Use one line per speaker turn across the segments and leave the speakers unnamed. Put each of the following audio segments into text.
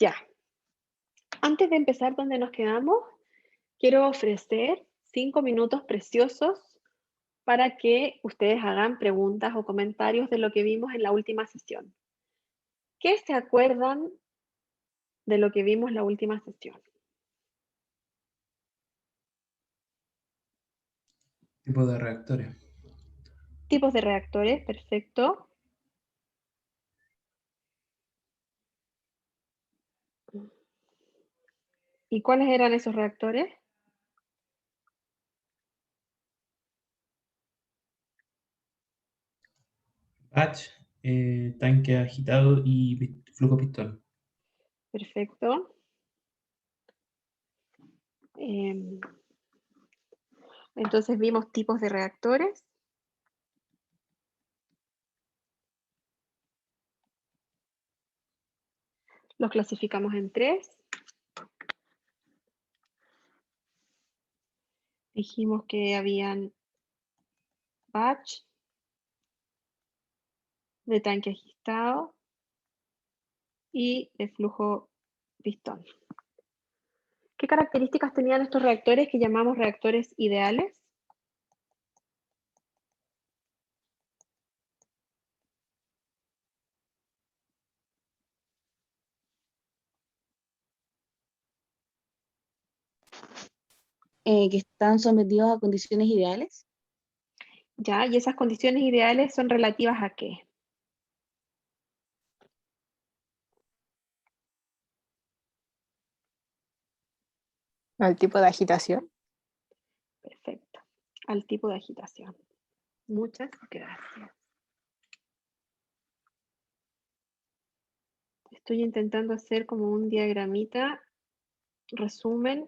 Ya. Antes de empezar donde nos quedamos, quiero ofrecer 5 minutos preciosos para que ustedes hagan preguntas o comentarios de lo que vimos en la última sesión. ¿Qué se acuerdan de lo que vimos en la última sesión?
Tipo de reactores.
Tipos de reactores, perfecto. ¿Y cuáles eran esos reactores?
Batch, tanque agitado y flujo pistón.
Perfecto. Em, entonces vimos tipos de reactores. Los clasificamos en 3. Dijimos que habían batch, de tanque agitado y de flujo pistón. ¿Qué características tenían estos reactores que llamamos reactores ideales?
Que están sometidos a condiciones ideales.
¿Ya? ¿Y esas condiciones ideales son relativas a qué?
Al tipo de agitación.
Perfecto. Al tipo de agitación. Muchas gracias. Estoy intentando hacer como un diagramita, resumen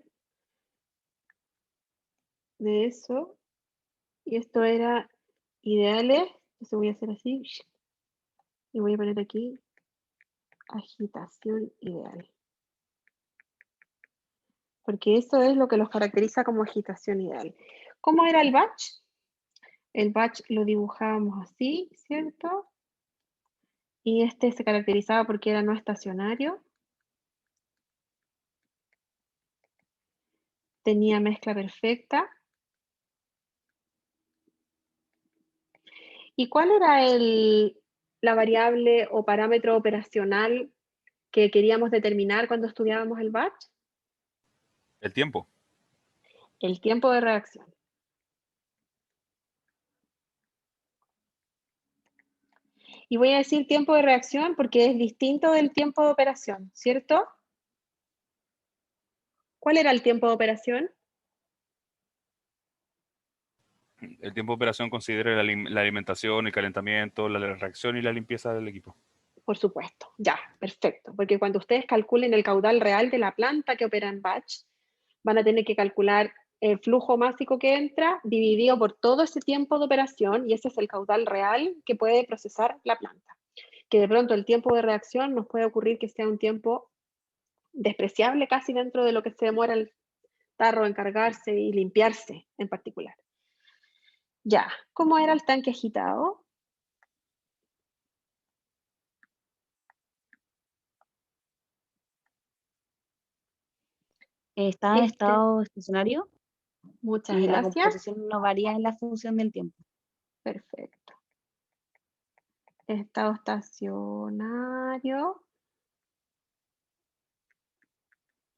de eso. Y esto era ideales. Entonces voy a hacer así. Y voy a poner aquí agitación ideal. Porque eso es lo que los caracteriza como agitación ideal. ¿Cómo era el batch? El batch lo dibujábamos así, ¿cierto? Y este se caracterizaba porque era no estacionario. Tenía mezcla perfecta. ¿Y cuál era la variable o parámetro operacional que queríamos determinar cuando estudiábamos el batch?
El tiempo.
El tiempo de reacción. Y voy a decir tiempo de reacción porque es distinto del tiempo de operación, ¿cierto? ¿Cuál era el tiempo de operación?
El tiempo de operación considera la alimentación, el calentamiento, la reacción y la limpieza del equipo.
Por supuesto, ya, perfecto. Porque cuando ustedes calculen el caudal real de la planta que opera en batch, van a tener que calcular el flujo másico que entra dividido por todo ese tiempo de operación y ese es el caudal real que puede procesar la planta. Que de pronto el tiempo de reacción nos puede ocurrir que sea un tiempo despreciable casi dentro de lo que se demora el tarro en cargarse y limpiarse en particular. Ya, ¿cómo era el tanque agitado?
Está en estado estacionario
Muchas
y la
gracias.
composición no varía en la función del tiempo.
Perfecto. Estado estacionario.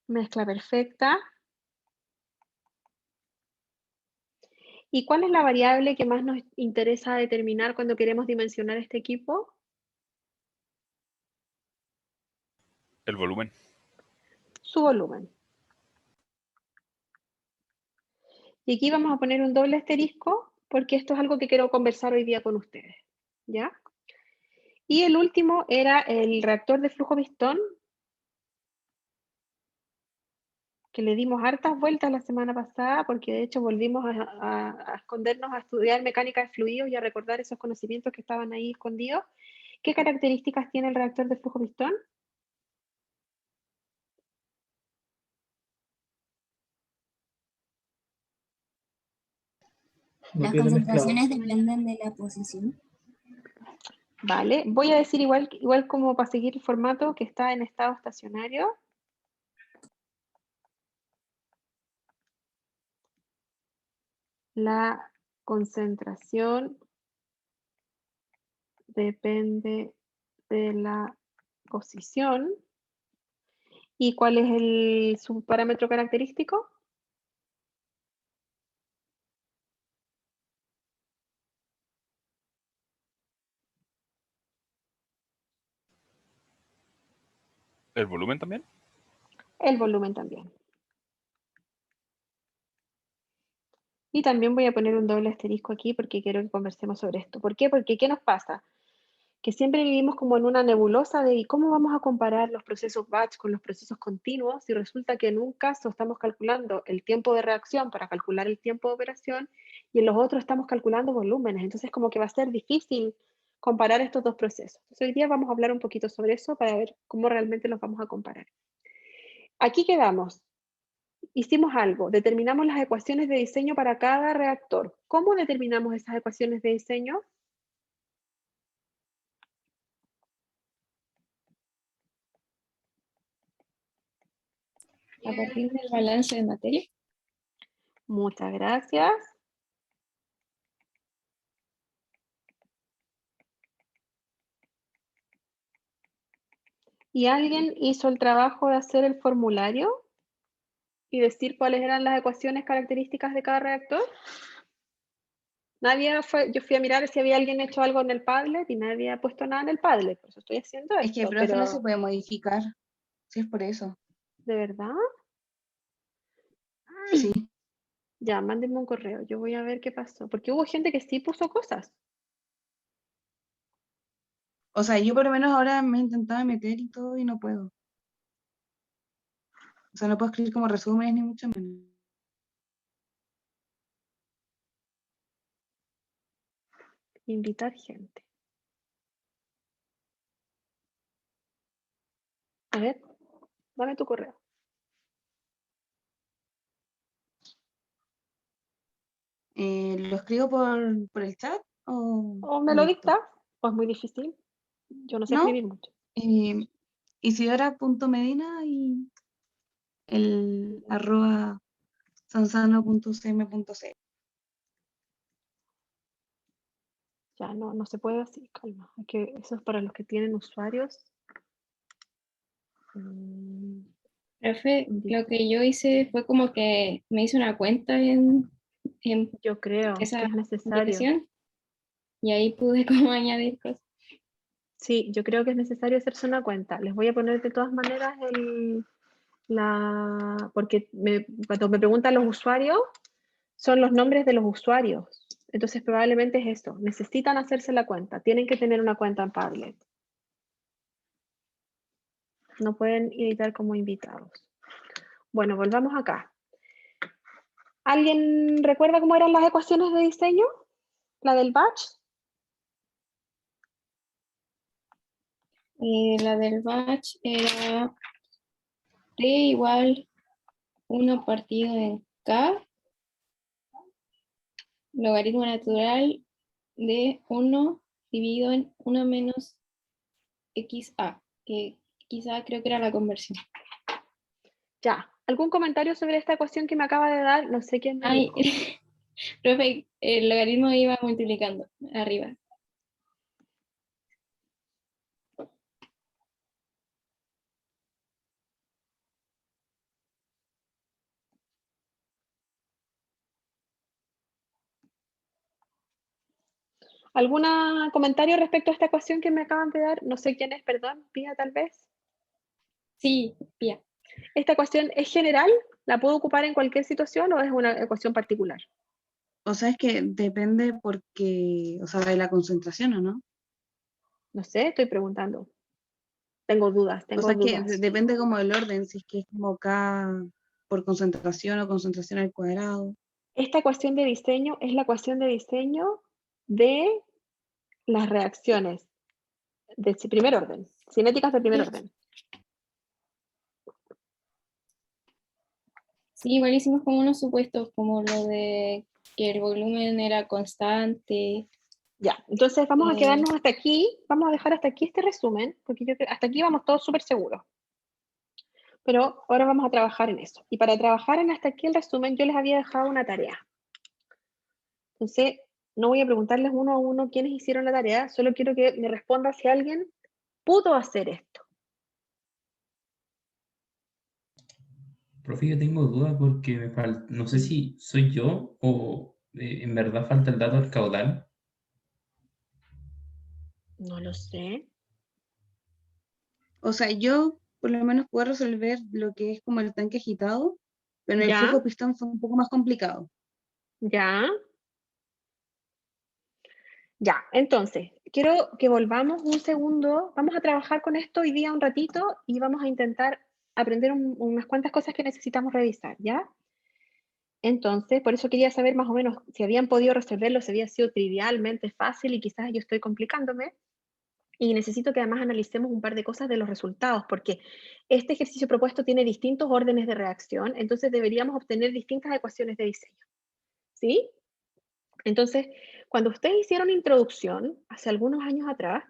Mezcla perfecta. ¿Y cuál es la variable que más nos interesa determinar cuando queremos dimensionar este equipo?
El volumen.
Su volumen. Y aquí vamos a poner un doble asterisco porque esto es algo que quiero conversar hoy día con ustedes. ¿Ya? Y el último era el reactor de flujo pistón, que le dimos hartas vueltas la semana pasada porque de hecho volvimos a escondernos a estudiar mecánica de fluidos y a recordar esos conocimientos que estaban ahí escondidos. ¿Qué características tiene el reactor de flujo pistón?
No
Las
queda mezclado.
concentraciones dependen de la posición.
Vale, voy a decir igual como para seguir el formato que está en estado estacionario. La concentración depende de la posición. ¿Y cuál es su parámetro característico?
¿El volumen también?
El volumen también. Y también voy a poner un doble asterisco aquí porque quiero que conversemos sobre esto. ¿Por qué? Porque ¿qué nos pasa? Que siempre vivimos como en una nebulosa de cómo vamos a comparar los procesos batch con los procesos continuos y resulta que en un caso estamos calculando el tiempo de reacción para calcular el tiempo de operación y en los otros estamos calculando volúmenes. Entonces como que va a ser difícil comparar estos dos procesos. Entonces hoy día vamos a hablar un poquito sobre eso para ver cómo realmente los vamos a comparar. Aquí quedamos. Hicimos algo, determinamos las ecuaciones de diseño para cada reactor. ¿Cómo determinamos esas ecuaciones de diseño?
A partir del balance de materia.
Muchas gracias. ¿Y alguien hizo el trabajo de hacer el formulario y decir cuáles eran las ecuaciones características de cada reactor? Nadie fue, yo fui a mirar si había alguien hecho algo en el Padlet y nadie ha puesto nada en el Padlet, por eso estoy haciendo
Es que,
esto,
profe, no
pero
se puede modificar. Si es por eso.
¿de verdad?
Sí.
Ya, mándenme un correo, yo voy a ver qué pasó, porque hubo gente que sí puso cosas.
O sea, yo por lo menos ahora me he intentado meter y todo y no puedo. O sea, no puedo escribir como resúmenes ni mucho menos.
Invitar gente. A ver, dame tu correo.
¿Lo escribo por el chat o
¿O me lo
directo?
dicta? ¿O es muy difícil? Yo no sé
¿No?
escribir mucho.
Isidora.medina y el @sansano.cm.c.
Ya, no se puede así, calma. Eso es para los que tienen usuarios.
Profe, lo que yo hice fue como que me hice una cuenta en
Yo creo
esa
que es necesario.
aplicación y ahí pude como añadir cosas.
Sí, yo creo que es necesario hacerse una cuenta. Les voy a poner de todas maneras porque cuando me preguntan los usuarios, son los nombres de los usuarios. Entonces probablemente es eso. Necesitan hacerse la cuenta. Tienen que tener una cuenta en Padlet. No pueden editar como invitados. Bueno, volvamos acá. ¿Alguien recuerda cómo eran las ecuaciones de diseño? ¿La del batch?
La del batch era T igual 1 partido en K, logaritmo natural de 1 dividido en 1 menos XA, que quizá creo que era la conversión.
Ya. ¿Algún comentario sobre esta ecuación que me acaba de dar? No sé quién me
Ay,
dijo.
profe, el logaritmo iba multiplicando arriba.
¿Algún comentario respecto a esta ecuación que me acaban de dar? No sé quién es, perdón, Pía tal vez.
Sí, Pía.
¿Esta ecuación es general? ¿La puedo ocupar en cualquier situación o es una ecuación particular?
O sea, es que depende porque, o sea, de la concentración, ¿o no?
No sé, estoy preguntando. Tengo dudas,
O
tengo
sea, que
dudas.
depende como del orden, si es que es como K por concentración o concentración al cuadrado.
Esta ecuación de diseño es la ecuación de diseño de las reacciones de primer orden, cinéticas de primer orden.
Sí, igual hicimos como unos supuestos, como lo de que el volumen era constante
Ya, entonces vamos a quedarnos hasta aquí, vamos a dejar hasta aquí este resumen, porque yo creo hasta aquí vamos todos súper seguros. Pero ahora vamos a trabajar en eso. Y para trabajar en hasta aquí el resumen, yo les había dejado una tarea. Entonces, no voy a preguntarles uno a uno quiénes hicieron la tarea, solo quiero que me responda si alguien pudo hacer esto.
Profe, yo tengo dudas porque me falta, no sé si soy yo o en verdad falta el dato del caudal.
No lo sé.
O sea, yo por lo menos puedo resolver lo que es como el tanque agitado, pero en el
¿Ya?
flujo pistón fue un poco más complicado.
¿Ya? Ya, entonces, quiero que volvamos un segundo. Vamos a trabajar con esto hoy día un ratito y vamos a intentar aprender unas cuantas cosas que necesitamos revisar, ¿ya? Entonces, por eso quería saber más o menos si habían podido resolverlo, si había sido trivialmente fácil y quizás yo estoy complicándome. Y necesito que además analicemos un par de cosas de los resultados, porque este ejercicio propuesto tiene distintos órdenes de reacción, entonces deberíamos obtener distintas ecuaciones de diseño. ¿Sí? Entonces, cuando ustedes hicieron introducción, hace algunos años atrás,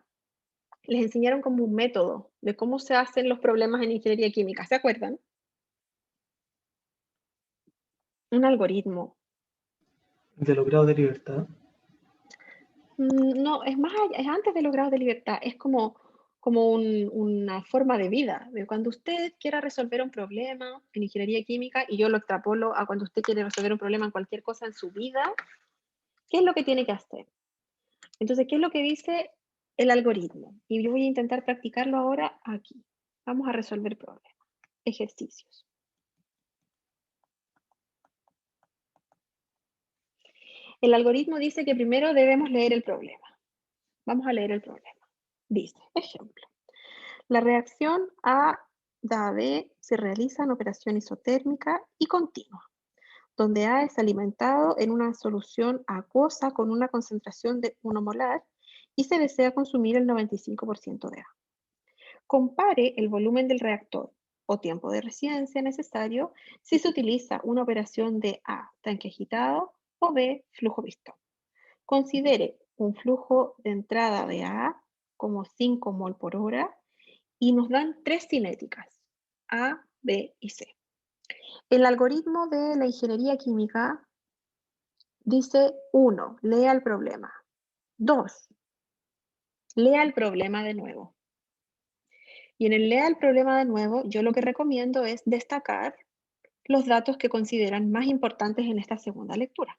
les enseñaron como un método de cómo se hacen los problemas en ingeniería química, ¿se acuerdan? Un algoritmo.
De los grados de libertad.
No, es más, es antes de los grados de libertad, es como una forma de vida, de cuando usted quiera resolver un problema en ingeniería química, y yo lo extrapolo a cuando usted quiere resolver un problema en cualquier cosa en su vida, ¿qué es lo que tiene que hacer? Entonces, ¿qué es lo que dice el algoritmo? Y yo voy a intentar practicarlo ahora aquí. Vamos a resolver problemas, ejercicios. El algoritmo dice que primero debemos leer el problema. Vamos a leer el problema. Dice, ejemplo, la reacción A da B se realiza en operación isotérmica y continua, donde A es alimentado en una solución acuosa con una concentración de 1 molar y se desea consumir el 95% de A. Compare el volumen del reactor o tiempo de residencia necesario si se utiliza una operación de A, tanque agitado, o B, flujo pistón. Considere un flujo de entrada de A como 5 mol por hora y nos dan 3 cinéticas, A, B y C. El algoritmo de la ingeniería química dice 1, lea el problema. 2, lea el problema de nuevo. Y en el lea el problema de nuevo, yo lo que recomiendo es destacar los datos que consideran más importantes en esta segunda lectura.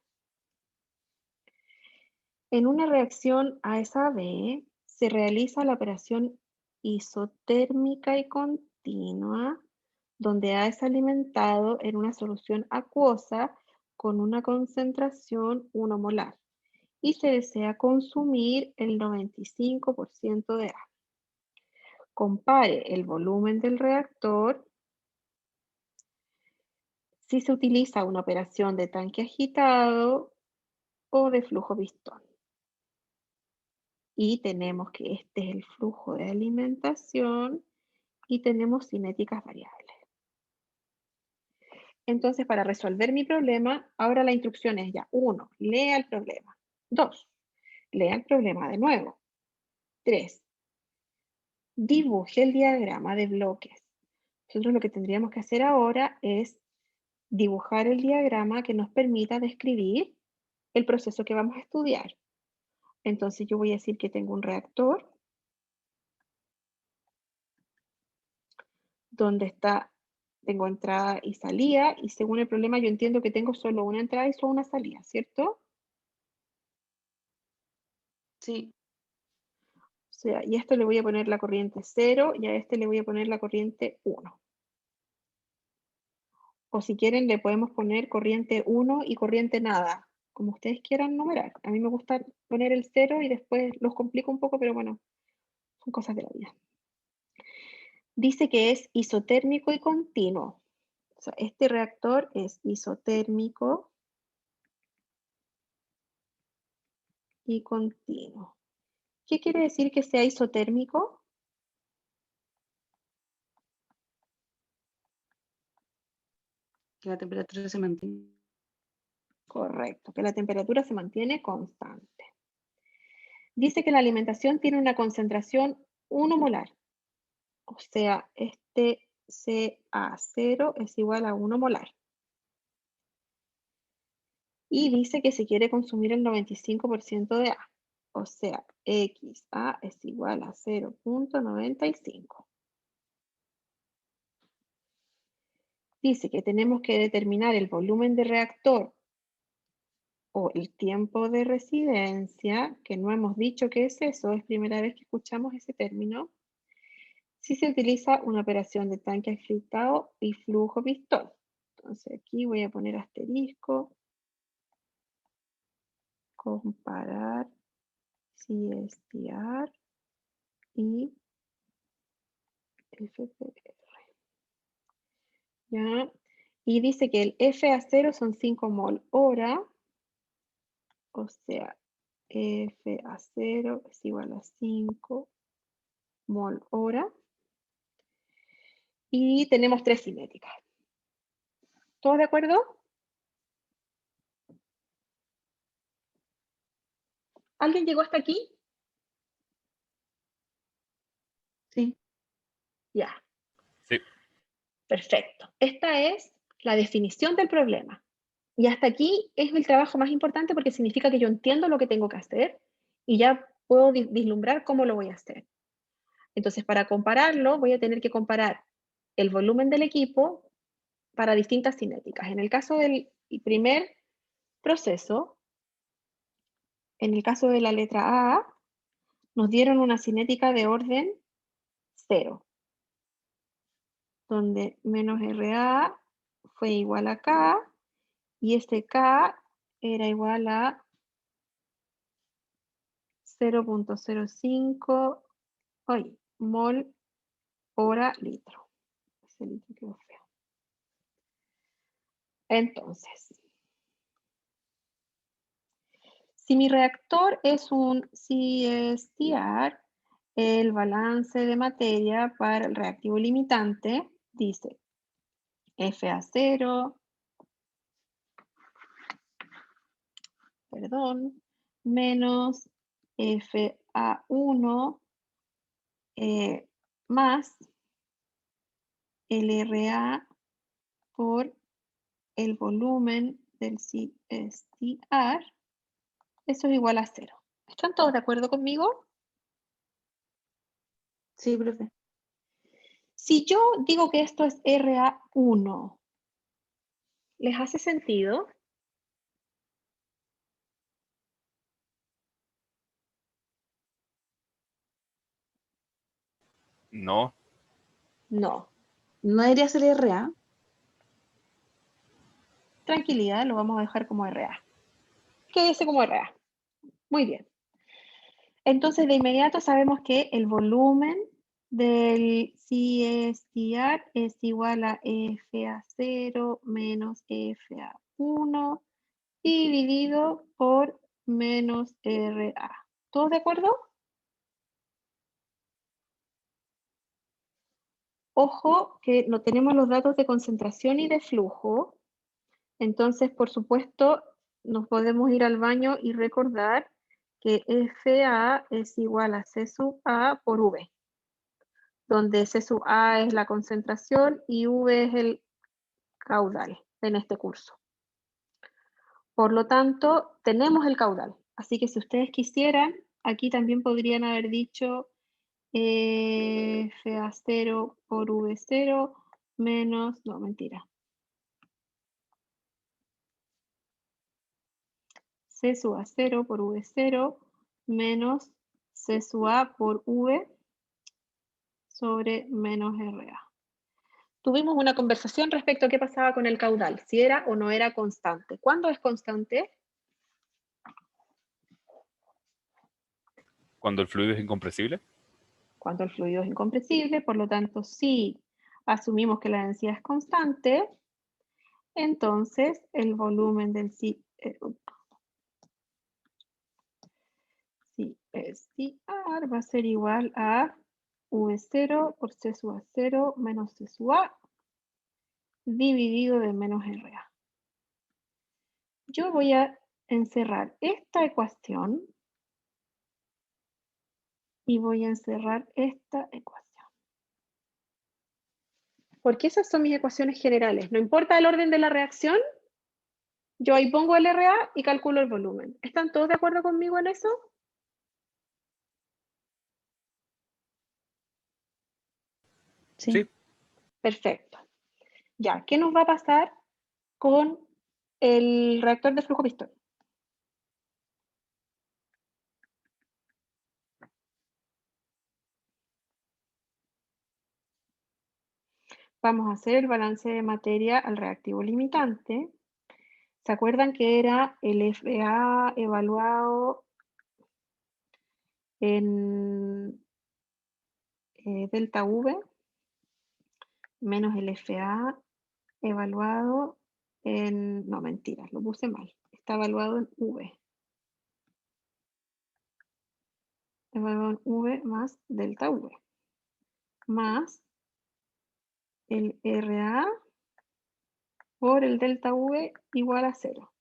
En una reacción A es a B, se realiza la operación isotérmica y continua, donde A es alimentado en una solución acuosa con una concentración 1 molar y se desea consumir el 95% de A. Compare el volumen del reactor si se utiliza una operación de tanque agitado o de flujo pistón. Y tenemos que este es el flujo de alimentación y tenemos cinéticas variables. Entonces, para resolver mi problema, ahora la instrucción es ya, 1, lea el problema. 2, lea el problema de nuevo. 3, dibuje el diagrama de bloques. Nosotros lo que tendríamos que hacer ahora es dibujar el diagrama que nos permita describir el proceso que vamos a estudiar. Entonces yo voy a decir que tengo un reactor donde tengo entrada y salida, y según el problema yo entiendo que tengo solo una entrada y solo una salida, ¿cierto?
Sí,
O sea, y a esto le voy a poner la corriente 0 y a este le voy a poner la corriente 1. O si quieren le podemos poner corriente 1 y corriente nada, como ustedes quieran numerar. A mí me gusta poner el 0 y después los complico un poco, pero bueno, son cosas de la vida. Dice que es isotérmico y continuo. O sea, este reactor es isotérmico y continuo. ¿Qué quiere decir que sea isotérmico?
que la temperatura se mantiene.
Correcto, que la temperatura se mantiene constante. dice que la alimentación tiene una concentración 1 molar. O sea, este CA0 es igual a 1 molar. Y dice que se quiere consumir el 95% de A. O sea, XA es igual a 0.95. Dice que tenemos que determinar el volumen de reactor o el tiempo de residencia, que no hemos dicho qué es eso, es primera vez que escuchamos ese término, si se utiliza una operación de tanque afectado y flujo pistón. Entonces aquí voy a poner asterisco, comparar CSTR y FPR. ¿Ya? Y dice que el FA0 son 5 mol hora, o sea, FA0 es igual a 5 mol hora. Y tenemos 3 cinéticas. ¿Todos de acuerdo? ¿Alguien llegó hasta aquí?
Sí.
Ya.
Sí.
Perfecto. Esta es la definición del problema. Y hasta aquí es el trabajo más importante porque significa que yo entiendo lo que tengo que hacer y ya puedo vislumbrar cómo lo voy a hacer. Entonces, para compararlo, voy a tener que comparar el volumen del equipo para distintas cinéticas. En el caso del primer proceso, en el caso de la letra A, nos dieron una cinética de orden 0, donde menos RA fue igual a K, y este K era igual a 0.05 mol hora litro. Ese litro quedó feo. Entonces, si mi reactor es un CSTR, el balance de materia para el reactivo limitante dice FA0, menos FA1 más LRA por el volumen del CSTR, eso es igual a 0. ¿Están todos de acuerdo conmigo?
Sí, profe.
Si yo digo que esto es RA1, ¿les hace sentido?
No.
No.
¿No debería ser RA?
Tranquilidad, lo vamos a dejar como RA. Quédese como RA. Muy bien. Entonces, de inmediato sabemos que el volumen del CSTR es igual a FA0 menos FA1 dividido por menos RA. ¿Todos de acuerdo? Ojo que no tenemos los datos de concentración y de flujo. Entonces, por supuesto, nos podemos ir al baño y recordar que FA es igual a C sub A por V, donde C sub A es la concentración y V es el caudal en este curso. Por lo tanto, tenemos el caudal. Así que si ustedes quisieran, aquí también podrían haber dicho FA0 por V0 menos, no, mentira. C sub A0 por V0 menos C sub A por V sobre menos RA. Tuvimos una conversación respecto a qué pasaba con el caudal, si era o no era constante. ¿Cuándo es constante?
Cuando el fluido es incompresible.
Cuando el fluido es incompresible, por lo tanto, si asumimos que la densidad es constante, entonces el volumen del CSTR va a ser igual a V0 por C sub A0 menos C sub A dividido de menos RA. Yo voy a encerrar esta ecuación Y voy a encerrar esta ecuación. Porque esas son mis ecuaciones generales. No importa el orden de la reacción, yo ahí pongo el RA y calculo el volumen. ¿Están todos de acuerdo conmigo en eso?
Sí.
Sí.
Perfecto. Ya, ¿qué nos va a pasar con el reactor de flujo pistón? Vamos a hacer el balance de materia al reactivo limitante. ¿Se acuerdan que era el FA evaluado en delta V menos el FA evaluado en... No, mentiras, lo puse mal. Está evaluado en V. Evaluado en V más delta V. Más el RA por el delta V igual a 0.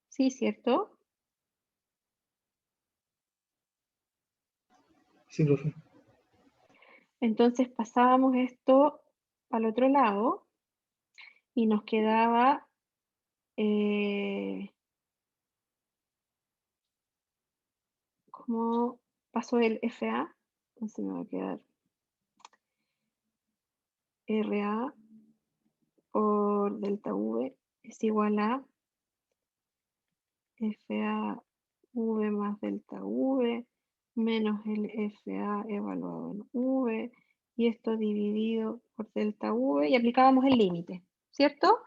¿Sí, cierto?
Sí, profe.
Entonces pasábamos esto al otro lado y nos quedaba ¿cómo pasó el FA? Entonces me va a quedar RA por delta V es igual a FA V más delta V menos el FA evaluado en V y esto dividido por delta V y aplicábamos el límite, ¿cierto?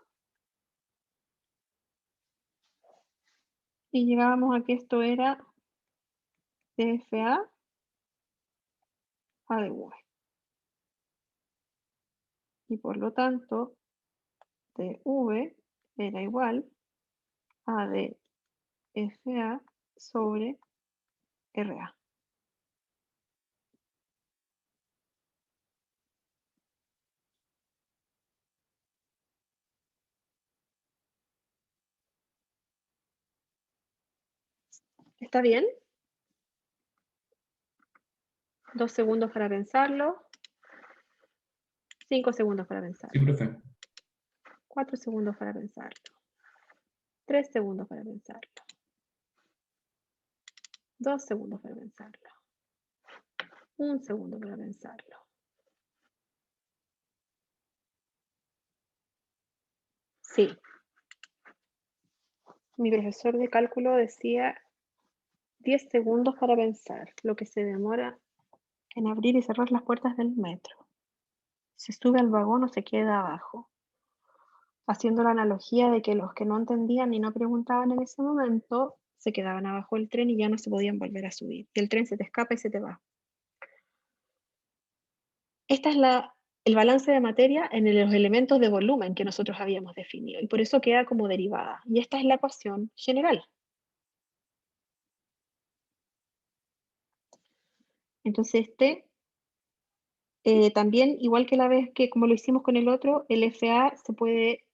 Y llegábamos a que esto era DFA a de V. Y por lo tanto, dV era igual a de FA sobre RA. ¿Está bien? 2 segundos para pensarlo. 5 segundos para
Sí,
pensarlo.
profe.
4 segundos para pensarlo. 3 segundos para pensarlo. 2 segundos para pensarlo. 1 segundo para pensarlo. Sí. Mi profesor de cálculo decía 10 segundos para pensar, lo que se demora en abrir y cerrar las puertas del metro. Se sube al vagón o se queda abajo. Haciendo la analogía de que los que no entendían y no preguntaban en ese momento se quedaban abajo del tren y ya no se podían volver a subir. Y el tren se te escapa y se te va. Este es el balance de materia en los elementos de volumen que nosotros habíamos definido. Y por eso queda como derivada. Y esta es la ecuación general. Entonces también, igual que la vez que como lo hicimos con el otro, el FA se puede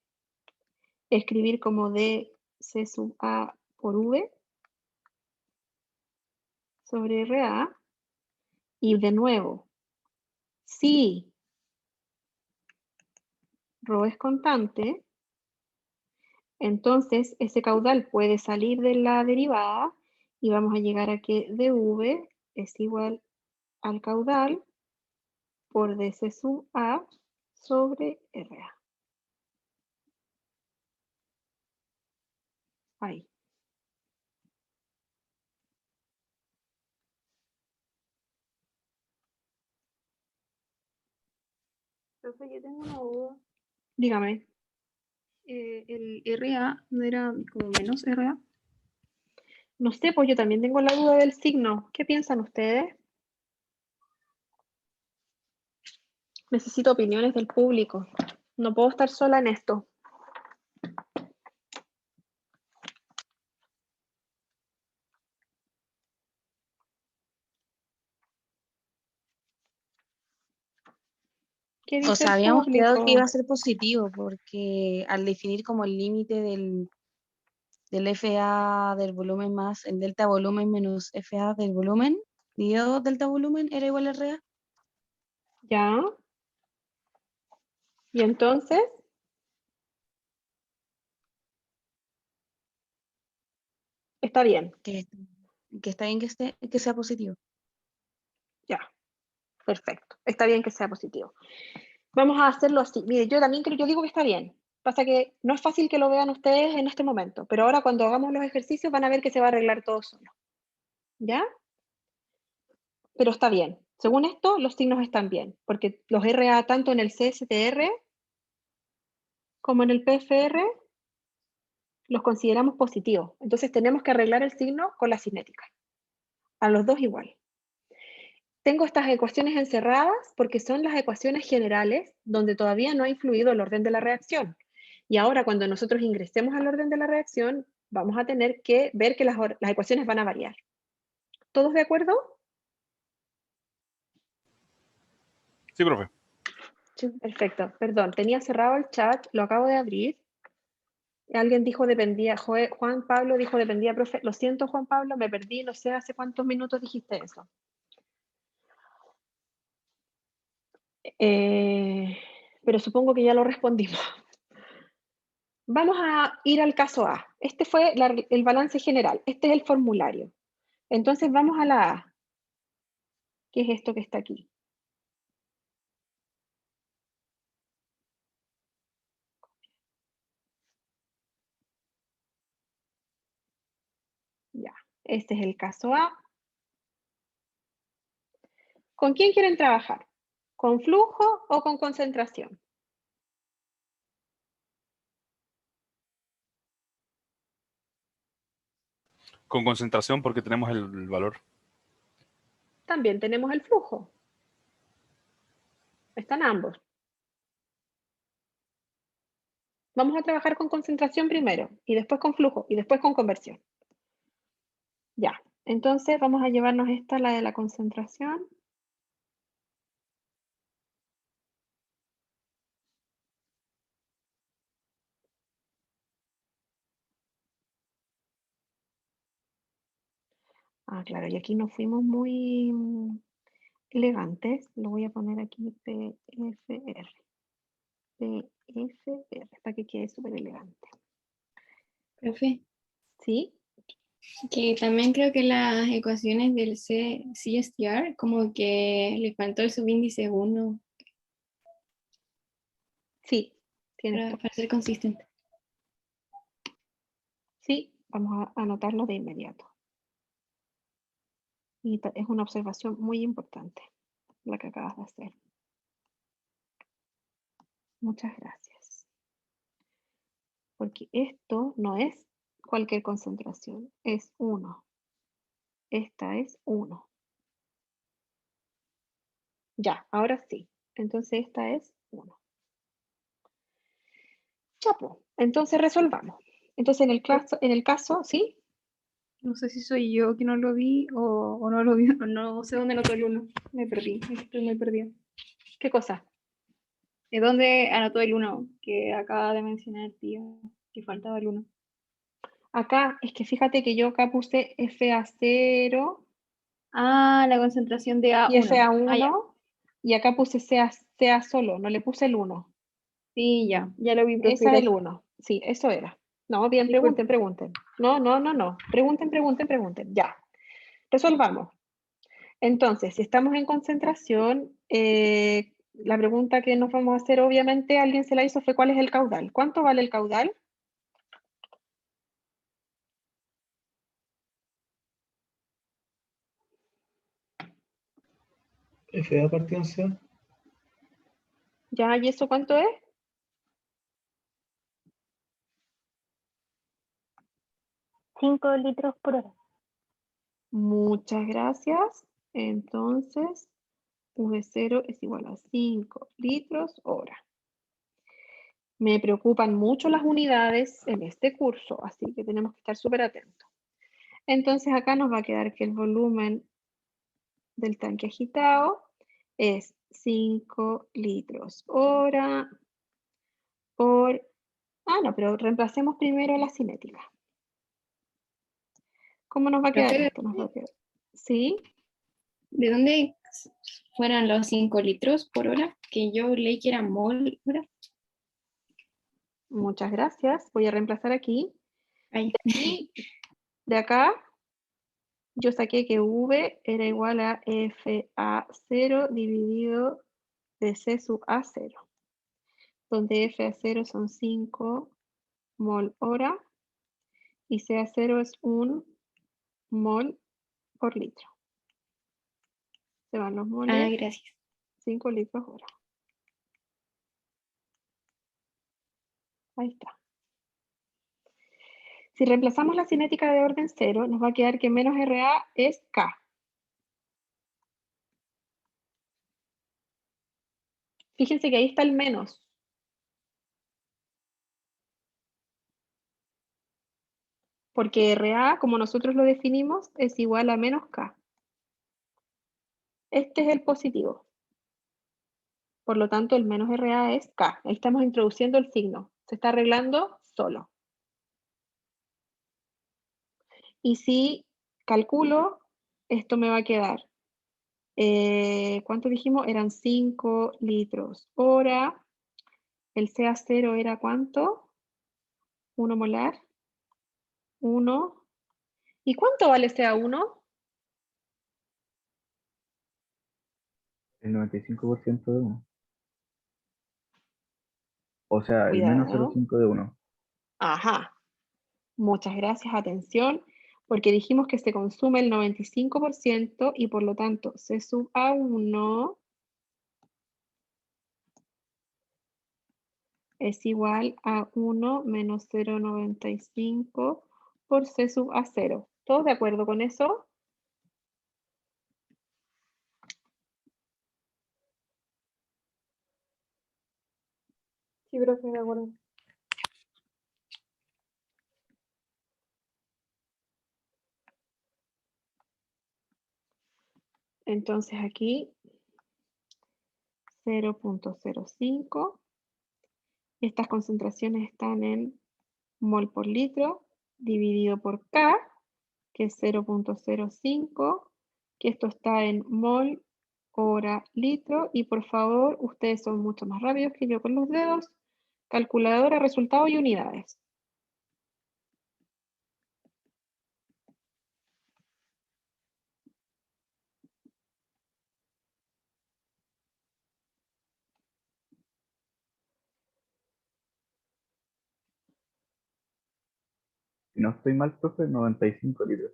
escribir como DC sub A por V sobre RA. Y de nuevo, si ρ es constante, entonces ese caudal puede salir de la derivada y vamos a llegar a que dV es igual al caudal por DC sub A sobre RA. Ahí. Entonces yo tengo una duda. Dígame. El RA no era como menos RA. No sé, pues yo también tengo la duda del signo. ¿Qué piensan ustedes? Necesito opiniones del público. No puedo estar sola en esto. ¿Qué
O
dice
sea,
el
habíamos quedado que iba
público?
a ser positivo, porque al definir como el límite del FA del volumen más el delta volumen menos FA del volumen, dividido delta volumen era igual a RA.
¿Ya? Y entonces, está bien.
Que está bien que sea positivo.
Ya. Perfecto. Está bien que sea positivo. Vamos a hacerlo así. Mire, yo también creo, yo digo que está bien. Pasa que no es fácil que lo vean ustedes en este momento, pero ahora cuando hagamos los ejercicios van a ver que se va a arreglar todo solo. ¿Ya? Pero está bien. Según esto, los signos están bien, porque los RA tanto en el CSTR como en el PFR los consideramos positivos. Entonces tenemos que arreglar el signo con la cinética. A los dos igual. Tengo estas ecuaciones encerradas porque son las ecuaciones generales donde todavía no ha influido el orden de la reacción. Y ahora cuando nosotros ingresemos al orden de la reacción, vamos a tener que ver que las ecuaciones van a variar. ¿Todos de acuerdo?
Sí, profe.
Sí, perfecto. Perdón, tenía cerrado el chat, lo acabo de abrir. Alguien dijo dependía, Juan Pablo dijo dependía, profe. Lo siento, Juan Pablo, me perdí, no sé hace cuántos minutos dijiste eso. Pero supongo que ya lo respondimos. Vamos a ir al caso A. Este fue el balance general. Este es el formulario. Entonces vamos a la A. ¿Qué es esto que está aquí? Ya, este es el caso A. ¿Con quién quieren trabajar? ¿Con flujo o con concentración?
Con concentración porque tenemos el valor.
También tenemos el flujo. Están ambos. Vamos a trabajar con concentración primero, y después con flujo, y después con conversión. Ya, entonces vamos a llevarnos esta, la de la concentración. Ah, claro, y aquí nos fuimos muy elegantes. Lo voy a poner aquí PFR. PFR, para que quede súper elegante.
Profe,
¿Sí?
que también creo que las ecuaciones del CSTR, como que le faltó el subíndice 1
Sí, tienes
para ser consistente.
Sí, vamos a anotarlo de inmediato. Y es una observación muy importante la que acabas de hacer. Muchas gracias. Porque esto no es cualquier concentración, es 1. Esta es 1. Ya, ahora sí. Entonces esta es 1. Chapo, entonces resolvamos. Entonces en el caso, ¿sí?
No sé si soy yo que no lo vi o no lo vi, o no sé dónde anotó el 1. Me perdí, estoy muy perdida.
¿Qué cosa?
¿De dónde anotó el 1? Que acaba de mencionar el tío, que faltaba el 1.
Acá, es que fíjate que yo acá puse FA0
Ah, la concentración de A1.
y FA1
Ah, ya.
y acá puse CA solo, no le puse el 1.
Sí, ya lo vi, profe.
Ese es el 1. Sí, eso era. No, bien,
Disculpe.
pregunten. No. Pregunten. Ya. Resolvamos. Entonces, si estamos en concentración, la pregunta que nos vamos a hacer, obviamente, alguien se la hizo, fue ¿cuál es el caudal? ¿Cuánto vale el caudal?
FA partido en C.
Ya, ¿y eso cuánto es?
5 litros por hora.
Muchas gracias. Entonces, V0 es igual a 5 litros hora. Me preocupan mucho las unidades en este curso, así que tenemos que estar súper atentos. Entonces acá nos va a quedar que el volumen del tanque agitado es 5 litros hora por... Ah, no, pero reemplacemos primero la cinética. ¿Cómo nos va a quedar
Profe,
esto? Nos va a quedar. ¿Sí?
¿de dónde fueran los 5 litros por hora? Que yo leí que era mol hora.
Muchas gracias. Voy a reemplazar aquí.
Ahí.
Y de acá, yo saqué que V era igual a FA0 dividido de C sub A0, donde FA0 son 5 mol hora y CA0 es 1 mol por litro. Se van los
Ah,
moles,
gracias.
5 litros hora. Ahí está. Si reemplazamos la cinética de orden 0, nos va a quedar que menos RA es K. Fíjense que ahí está el menos. Porque RA, como nosotros lo definimos, es igual a menos K. Este es el positivo. Por lo tanto, el menos RA es K. Ahí estamos introduciendo el signo. Se está arreglando solo. Y si calculo, esto me va a quedar. ¿Cuánto dijimos? Eran 5 litros hora. El CA0 era ¿cuánto? 1 molar. 1. ¿Y cuánto vale CA1?
El 95% de 1. O sea, el menos
Cuidado.
0,5 de 1.
Ajá. Muchas gracias. Atención. Porque dijimos que se consume el 95% y por lo tanto C sub A1 es igual a 1 menos 0,95 por C sub A0. ¿Todos de acuerdo con eso?
Sí, profe, de acuerdo.
Entonces aquí 0,05. Estas concentraciones están en mol por litro dividido por K, que es 0,05, que esto está en mol hora litro. Y por favor, ustedes son mucho más rápidos que yo con los dedos. Calculadora, resultados y unidades.
Si no estoy mal, profe, 95 litros.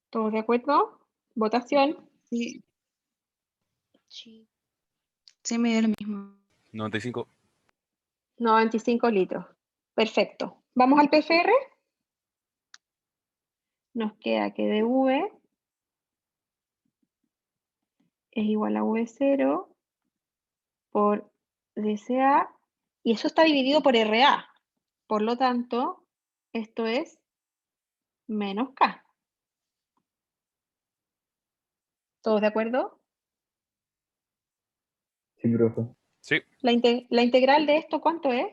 ¿Todos de acuerdo? Votación.
Sí. Sí. Sí, me dio lo mismo.
95.
95 litros. Perfecto. ¿Vamos al PCR? Nos queda que dV es igual a V0 por dCA, y eso está dividido por RA. Por lo tanto, esto es menos K. ¿Todos de acuerdo?
Sí, profe.
Sí.
La integral de esto, ¿cuánto es?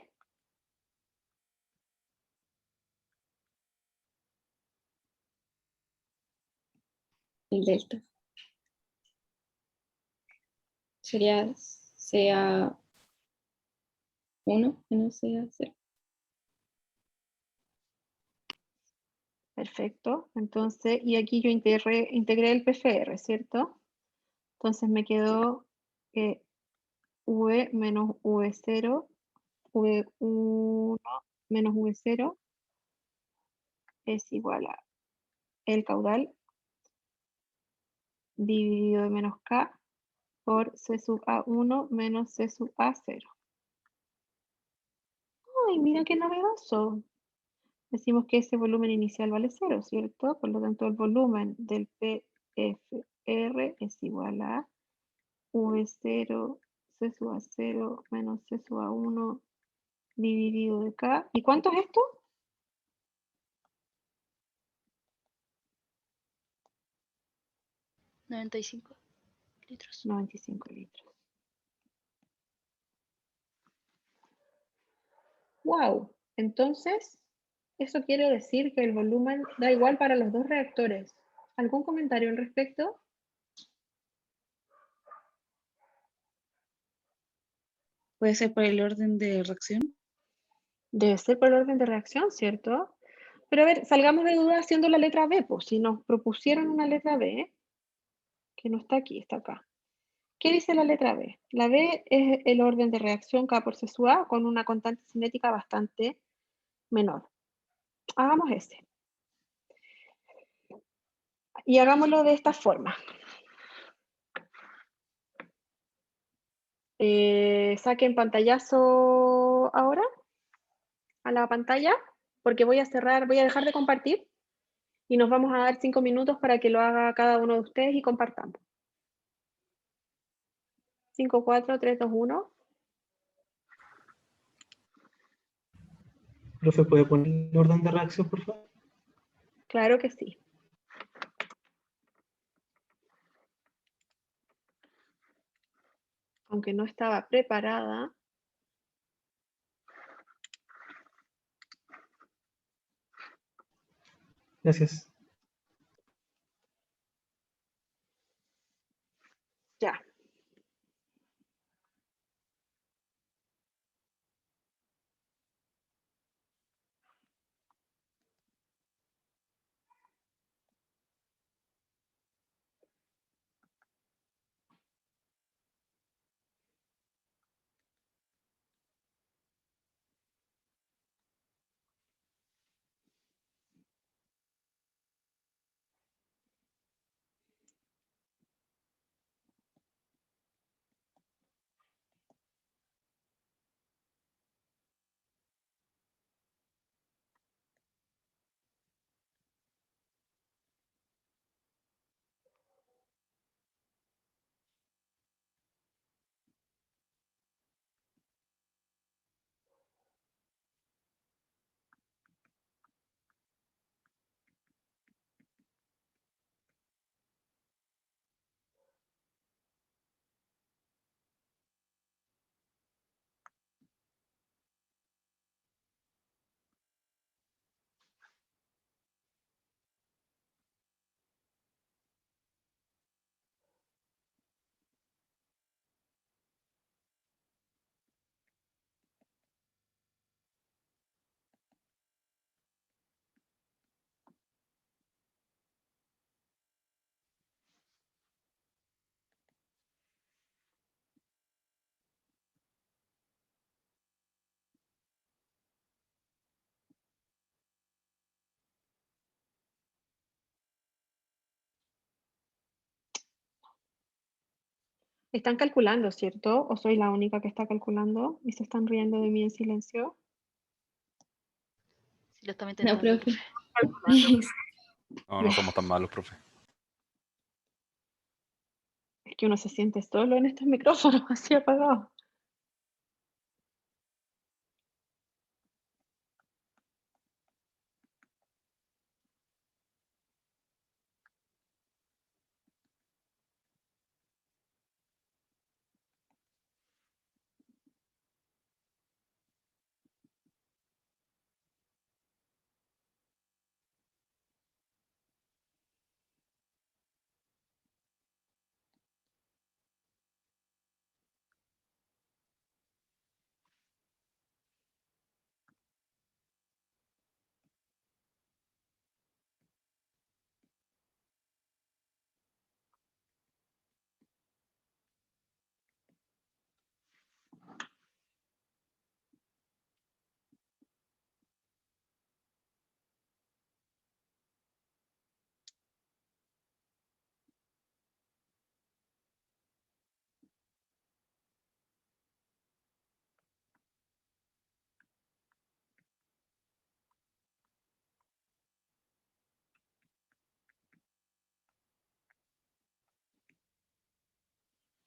El delta. Sería CA1 menos CA0.
Perfecto. Entonces, y aquí yo integré el PCR, ¿cierto? Entonces me quedó V menos V0, V1 menos V0 es igual a el caudal dividido de menos K por C sub A1 menos C sub A0. Ay, mira qué novedoso. Decimos que ese volumen inicial vale 0, ¿cierto? Por lo tanto, el volumen del PFR es igual a V0, C sub A0 menos C sub A1 dividido de K. ¿Y cuánto es esto?
95 litros.
95 litros. Wow. Entonces, eso quiere decir que el volumen da igual para los dos reactores. ¿Algún comentario al respecto?
Puede ser por el orden de reacción.
Debe ser por el orden de reacción, ¿cierto? Pero a ver, salgamos de duda haciendo la letra B, pues si nos propusieron una letra B, que no está aquí, está acá. ¿Qué dice la letra B? La B es el orden de reacción K por C sub A con una constante cinética bastante menor. Hagamos ese. Y hagámoslo de esta forma. Saquen pantallazo ahora a la pantalla, porque voy a cerrar, voy a dejar de compartir y nos vamos a dar 5 minutos para que lo haga cada uno de ustedes y compartamos. 5, 4, 3, 2, 1.
Profe, ¿puede poner el orden de reacción, por favor?
Claro que sí. Aunque no estaba preparada.
Gracias.
Ya. Están calculando, ¿cierto? ¿O soy la única que está calculando y se están riendo de mí en silencio?
Sí, lo estaba
No,
intentando.
profe.
No, no somos tan malos, profe.
Es que uno se siente solo en estos micrófonos así apagados.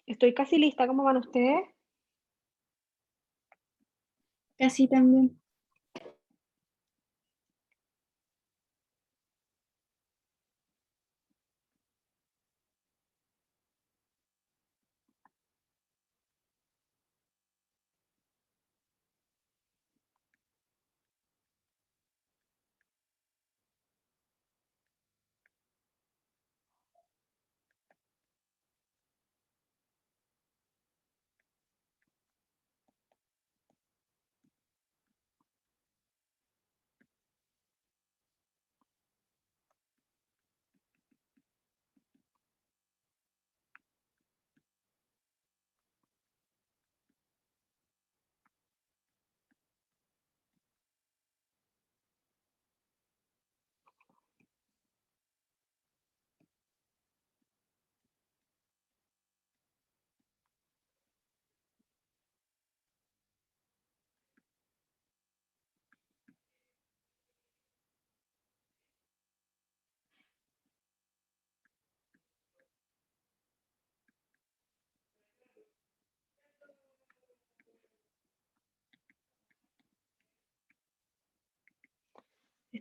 Estoy casi lista. ¿Cómo van ustedes?
Casi también.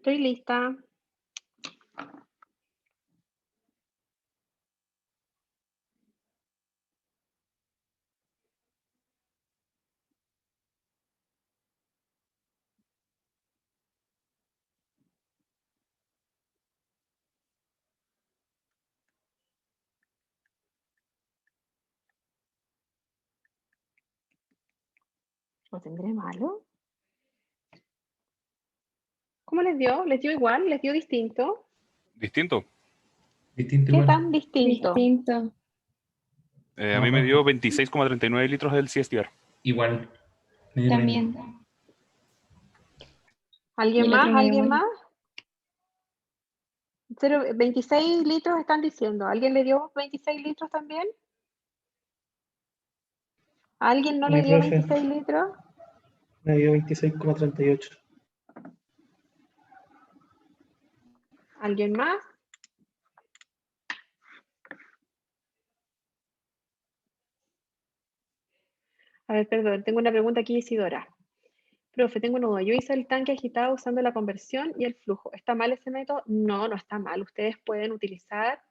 Estoy lista. ¿Lo tendré malo? ¿Cómo les dio? ¿Les dio igual? ¿Les dio distinto?
Distinto.
Distinto
¿Qué
igual.
tan distinto?
Distinto.
A mí me dio 26,39 litros del CSTR.
Igual. Me dio lo mismo.
También.
¿Alguien
Y el
más?
otro me dio
¿Alguien
igual.
más? 26 litros están diciendo. ¿Alguien le dio 26 litros también? ¿A alguien no
Mi
le dio
profe.
26 litros?
Me dio 26,38.
¿Alguien más? A ver, perdón, tengo una pregunta aquí, Isidora. Profe, tengo una duda. Yo hice el tanque agitado usando la conversión y el flujo. ¿Está mal ese método? No, no está mal. Ustedes pueden utilizar...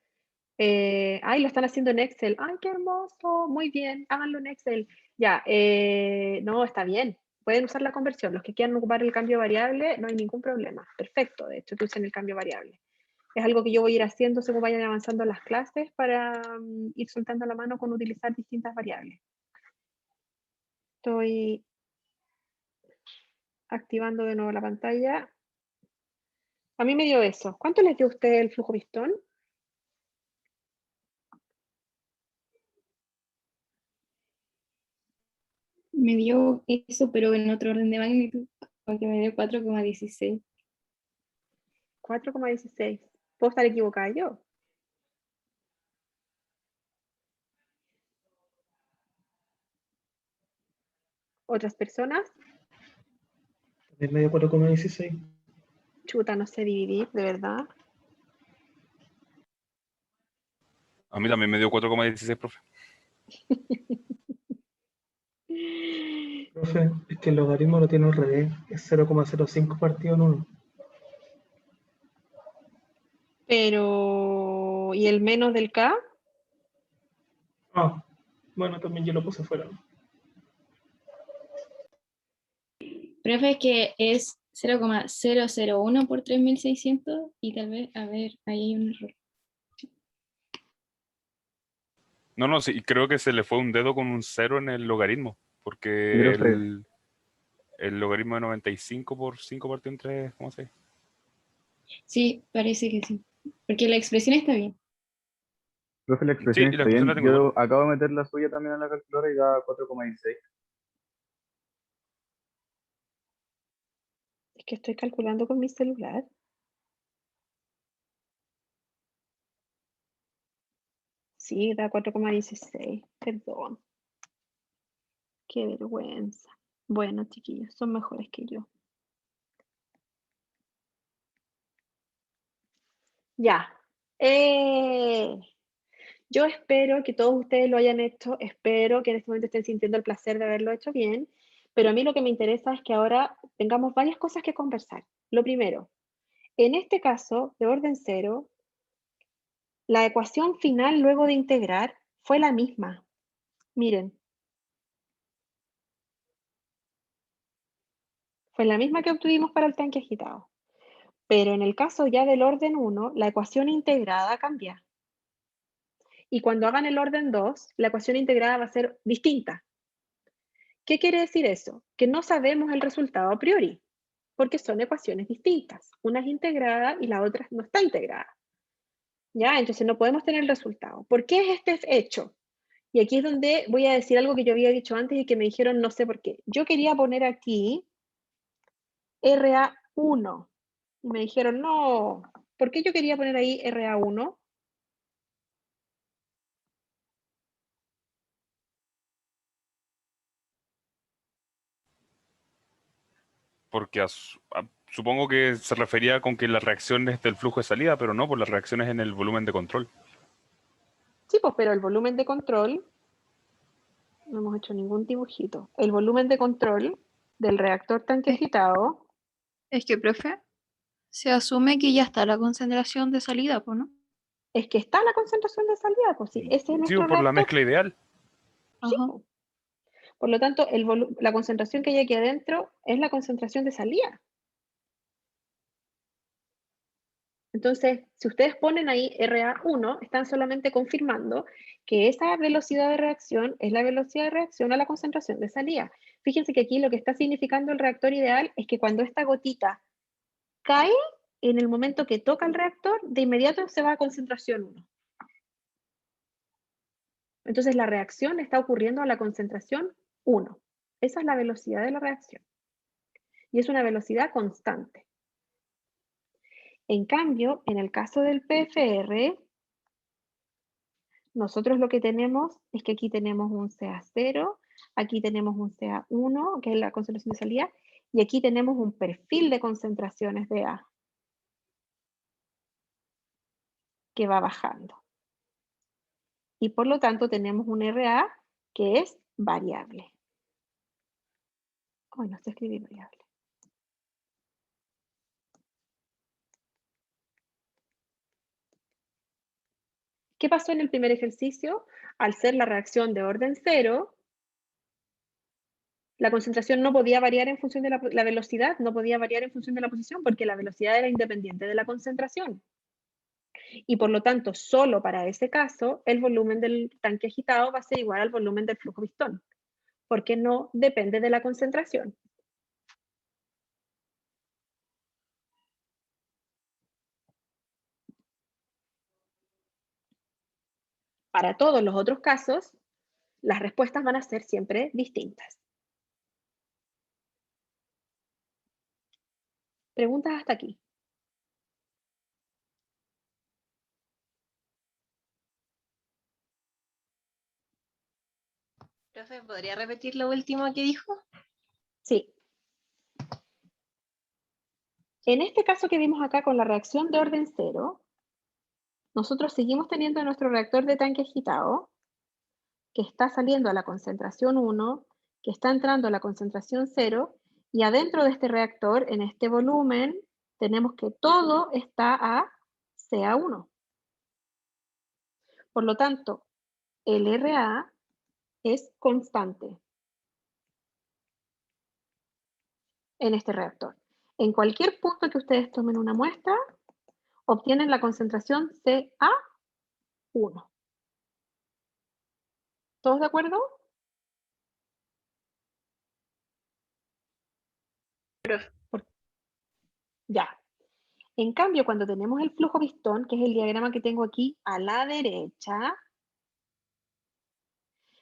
ay, lo están haciendo en Excel. ¡Ay, qué hermoso! Muy bien, háganlo en Excel. Ya, no, está bien. Pueden usar la conversión. Los que quieran ocupar el cambio variable, no hay ningún problema. Perfecto, de hecho, que usen el cambio variable. Es algo que yo voy a ir haciendo según vayan avanzando las clases para ir soltando la mano con utilizar distintas variables. Estoy activando de nuevo la pantalla. A mí me dio eso. ¿Cuánto les dio a usted el flujo pistón?
Me dio eso, pero en otro orden de magnitud, porque me dio 4,16.
4,16. ¿Puedo estar equivocada yo? ¿Otras personas?
También me dio 4,16.
Chuta, no sé dividir, de verdad.
A mí también me dio 4,16, profe.
Profe, es que el logaritmo lo tiene al revés. Es 0,05 partido en 1.
Pero, ¿y el menos del K?
Ah, bueno, también yo lo puse fuera.
Profe, es que es 0,001 por 3600 y tal vez, a ver, ahí hay un error.
No, sí, creo que se le fue un dedo con un 0 en el logaritmo, porque
Sí, profe.
el logaritmo de 95 por 5 partido en 3, ¿cómo se dice?
Sí, parece que sí. Porque la expresión está bien.
Profe, la
Sí,
expresión
y la
está
expresión la
bien.
tengo igual.
Yo acabo de meter la suya también en la calculadora y da 4,16.
Es que estoy calculando con mi celular. Sí, da 4,16. Perdón. Qué vergüenza. Bueno, chiquillos, son mejores que yo. Ya. Yo espero que todos ustedes lo hayan hecho. Espero que en este momento estén sintiendo el placer de haberlo hecho bien. Pero a mí lo que me interesa es que ahora tengamos varias cosas que conversar. Lo primero, en este caso, de orden 0, la ecuación final luego de integrar fue la misma. Miren. Fue la misma que obtuvimos para el tanque agitado. Pero en el caso ya del orden 1, la ecuación integrada cambia. Y cuando hagan el orden 2, la ecuación integrada va a ser distinta. ¿Qué quiere decir eso? Que no sabemos el resultado a priori, porque son ecuaciones distintas. Una es integrada y la otra no está integrada. ¿Ya? Entonces no podemos tener el resultado. ¿Por qué es este hecho? Y aquí es donde voy a decir algo que yo había dicho antes y que me dijeron no sé por qué. Yo quería poner aquí RA1. Y me dijeron, no, ¿por qué yo quería poner ahí RA1?
Porque supongo que se refería con que las reacciones del flujo de salida, pero no, por las reacciones en el volumen de control.
Sí, pues, pero el volumen de control, no hemos hecho ningún dibujito. El volumen de control del reactor tanque agitado.
Es que, profe, Se asume que ya está la concentración de salida, pues, ¿no?
Es que está la concentración de salida, pues sí, ese es
Sí,
nuestro
por la
reactor.
mezcla ideal.
Sí,
Ajá.
po. Por lo tanto, la concentración que hay aquí adentro es la concentración de salida. Entonces, si ustedes ponen ahí RA1, están solamente confirmando que esa velocidad de reacción es la velocidad de reacción a la concentración de salida. Fíjense que aquí lo que está significando el reactor ideal es que cuando esta gotita cae, en el momento que toca el reactor, de inmediato se va a concentración 1. Entonces la reacción está ocurriendo a la concentración 1. Esa es la velocidad de la reacción. Y es una velocidad constante. En cambio, en el caso del PFR, nosotros lo que tenemos es que aquí tenemos un CA0, aquí tenemos un CA1, que es la concentración de salida, y aquí tenemos un perfil de concentraciones de A que va bajando. Y por lo tanto tenemos un RA que es variable. Ay, no sé escribir variable. ¿Qué pasó en el primer ejercicio? Al ser la reacción de orden 0, la concentración no podía variar en función de la velocidad, no podía variar en función de la posición, porque la velocidad era independiente de la concentración. Y por lo tanto, solo para ese caso, el volumen del tanque agitado va a ser igual al volumen del flujo pistón, porque no depende de la concentración. Para todos los otros casos, las respuestas van a ser siempre distintas. ¿Preguntas hasta aquí?
Profe, ¿podría repetir lo último que dijo?
Sí. En este caso que vimos acá con la reacción de orden 0, nosotros seguimos teniendo nuestro reactor de tanque agitado, que está saliendo a la concentración 1, que está entrando a la concentración 0, y adentro de este reactor, en este volumen, tenemos que todo está a CA1. Por lo tanto, el RA es constante en este reactor. En cualquier punto que ustedes tomen una muestra, obtienen la concentración CA1. ¿Todos de acuerdo? Ya. En cambio, cuando tenemos el flujo pistón, que es el diagrama que tengo aquí a la derecha,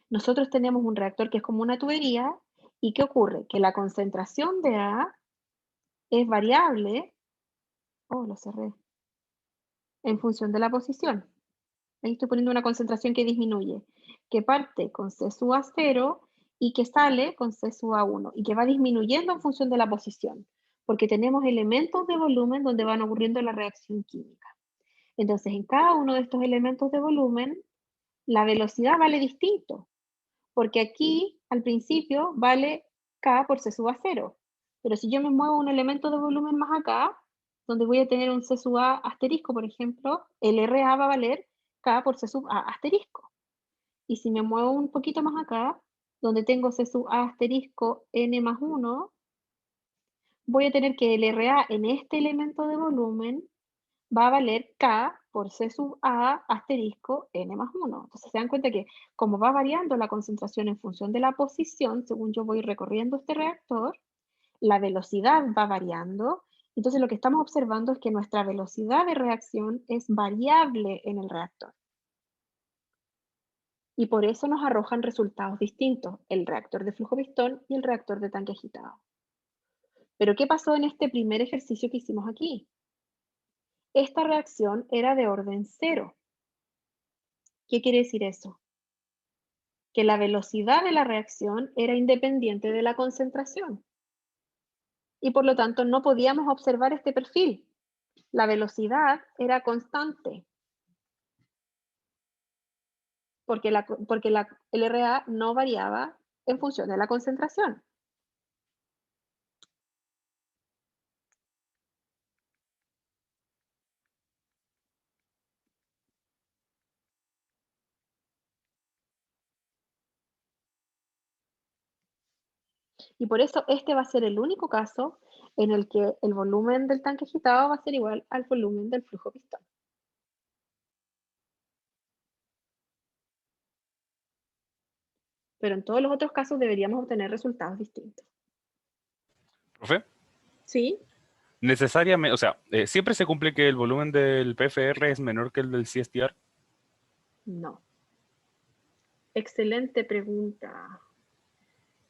nosotros tenemos un reactor que es como una tubería. ¿Y qué ocurre? Que la concentración de A es variable, oh, lo cerré, en función de la posición. Ahí estoy poniendo una concentración que disminuye, que parte con C sub A0 y que sale con C sub A1 y que va disminuyendo en función de la posición, porque tenemos elementos de volumen donde van ocurriendo la reacción química. Entonces, en cada uno de estos elementos de volumen, la velocidad vale distinto, porque aquí, al principio, vale K por C sub A0. Pero si yo me muevo un elemento de volumen más acá, donde voy a tener un C sub A asterisco, por ejemplo, el RA va a valer K por C sub A asterisco. Y si me muevo un poquito más acá, donde tengo C sub A asterisco N más 1, voy a tener que el RA en este elemento de volumen va a valer K por C sub A asterisco N más 1. Entonces se dan cuenta que como va variando la concentración en función de la posición, según yo voy recorriendo este reactor, la velocidad va variando. Entonces lo que estamos observando es que nuestra velocidad de reacción es variable en el reactor. Y por eso nos arrojan resultados distintos, el reactor de flujo pistón y el reactor de tanque agitado. Pero ¿qué pasó en este primer ejercicio que hicimos aquí? Esta reacción era de orden 0. ¿Qué quiere decir eso? Que la velocidad de la reacción era independiente de la concentración. Y por lo tanto no podíamos observar este perfil. La velocidad era constante. Porque el RA no variaba en función de la concentración. Y por eso este va a ser el único caso en el que el volumen del tanque agitado va a ser igual al volumen del flujo pistón. Pero en todos los otros casos deberíamos obtener resultados distintos.
¿Profe?
¿Sí?
Necesariamente, o sea, ¿siempre se cumple que el volumen del PFR es menor que el del CSTR?
No. Excelente pregunta.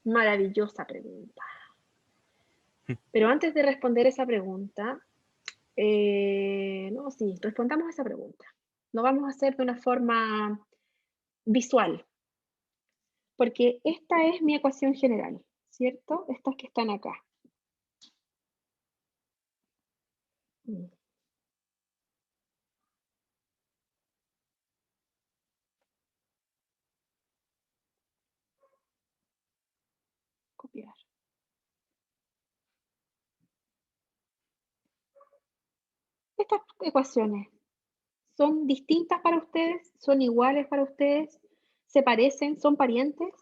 Maravillosa pregunta. Pero antes de responder esa pregunta, no, sí, respondamos esa pregunta. Lo vamos a hacer de una forma visual, porque esta es mi ecuación general, ¿cierto? Estas que están acá. Copiar. Estas ecuaciones son distintas para ustedes, son iguales para ustedes, se parecen, son parientes.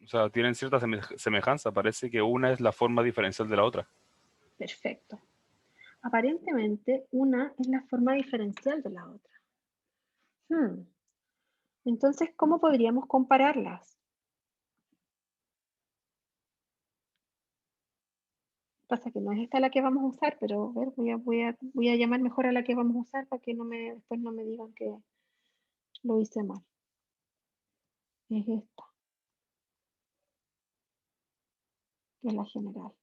O sea, tienen cierta semejanza. Parece que una es la forma diferencial de la otra.
Perfecto. Aparentemente, una es la forma diferencial de la otra. Entonces, ¿cómo podríamos compararlas? Pasa que no es esta la que vamos a usar, pero a ver, voy a llamar mejor a la que vamos a usar para que después no me digan que lo hice mal. Es esta, que es la general.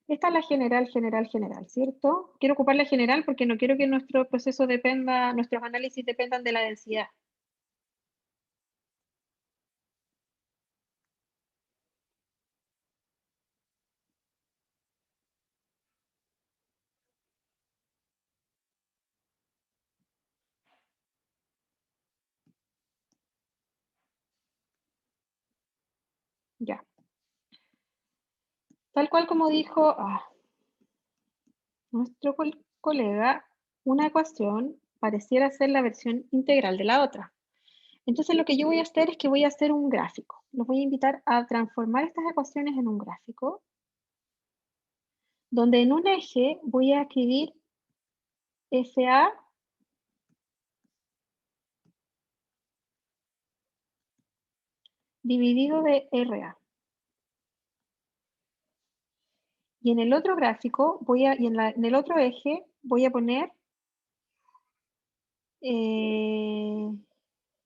Esta es la general, ¿cierto? Quiero ocupar la general porque no quiero que nuestro proceso dependa, nuestros análisis dependan de la densidad. Ya. Tal cual como dijo nuestro colega, una ecuación pareciera ser la versión integral de la otra. Entonces lo que yo voy a hacer es que voy a hacer un gráfico. Los voy a invitar a transformar estas ecuaciones en un gráfico, donde en un eje voy a escribir FA dividido de RA. Y en el otro gráfico, en el otro eje, voy a poner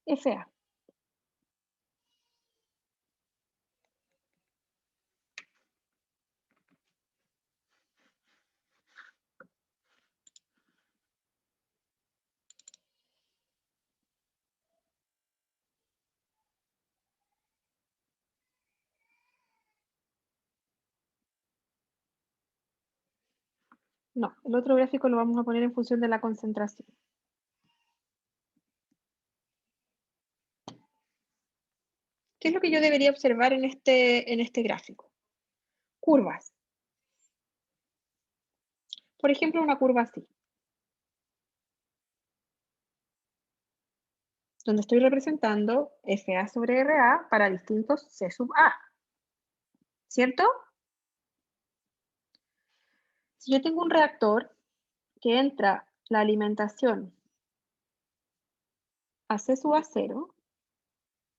FA. No, el otro gráfico lo vamos a poner en función de la concentración. ¿Qué es lo que yo debería observar en este gráfico? Curvas. Por ejemplo, una curva así, donde estoy representando FA sobre RA para distintos C sub A. ¿Cierto? Si yo tengo un reactor que entra la alimentación a C sub A0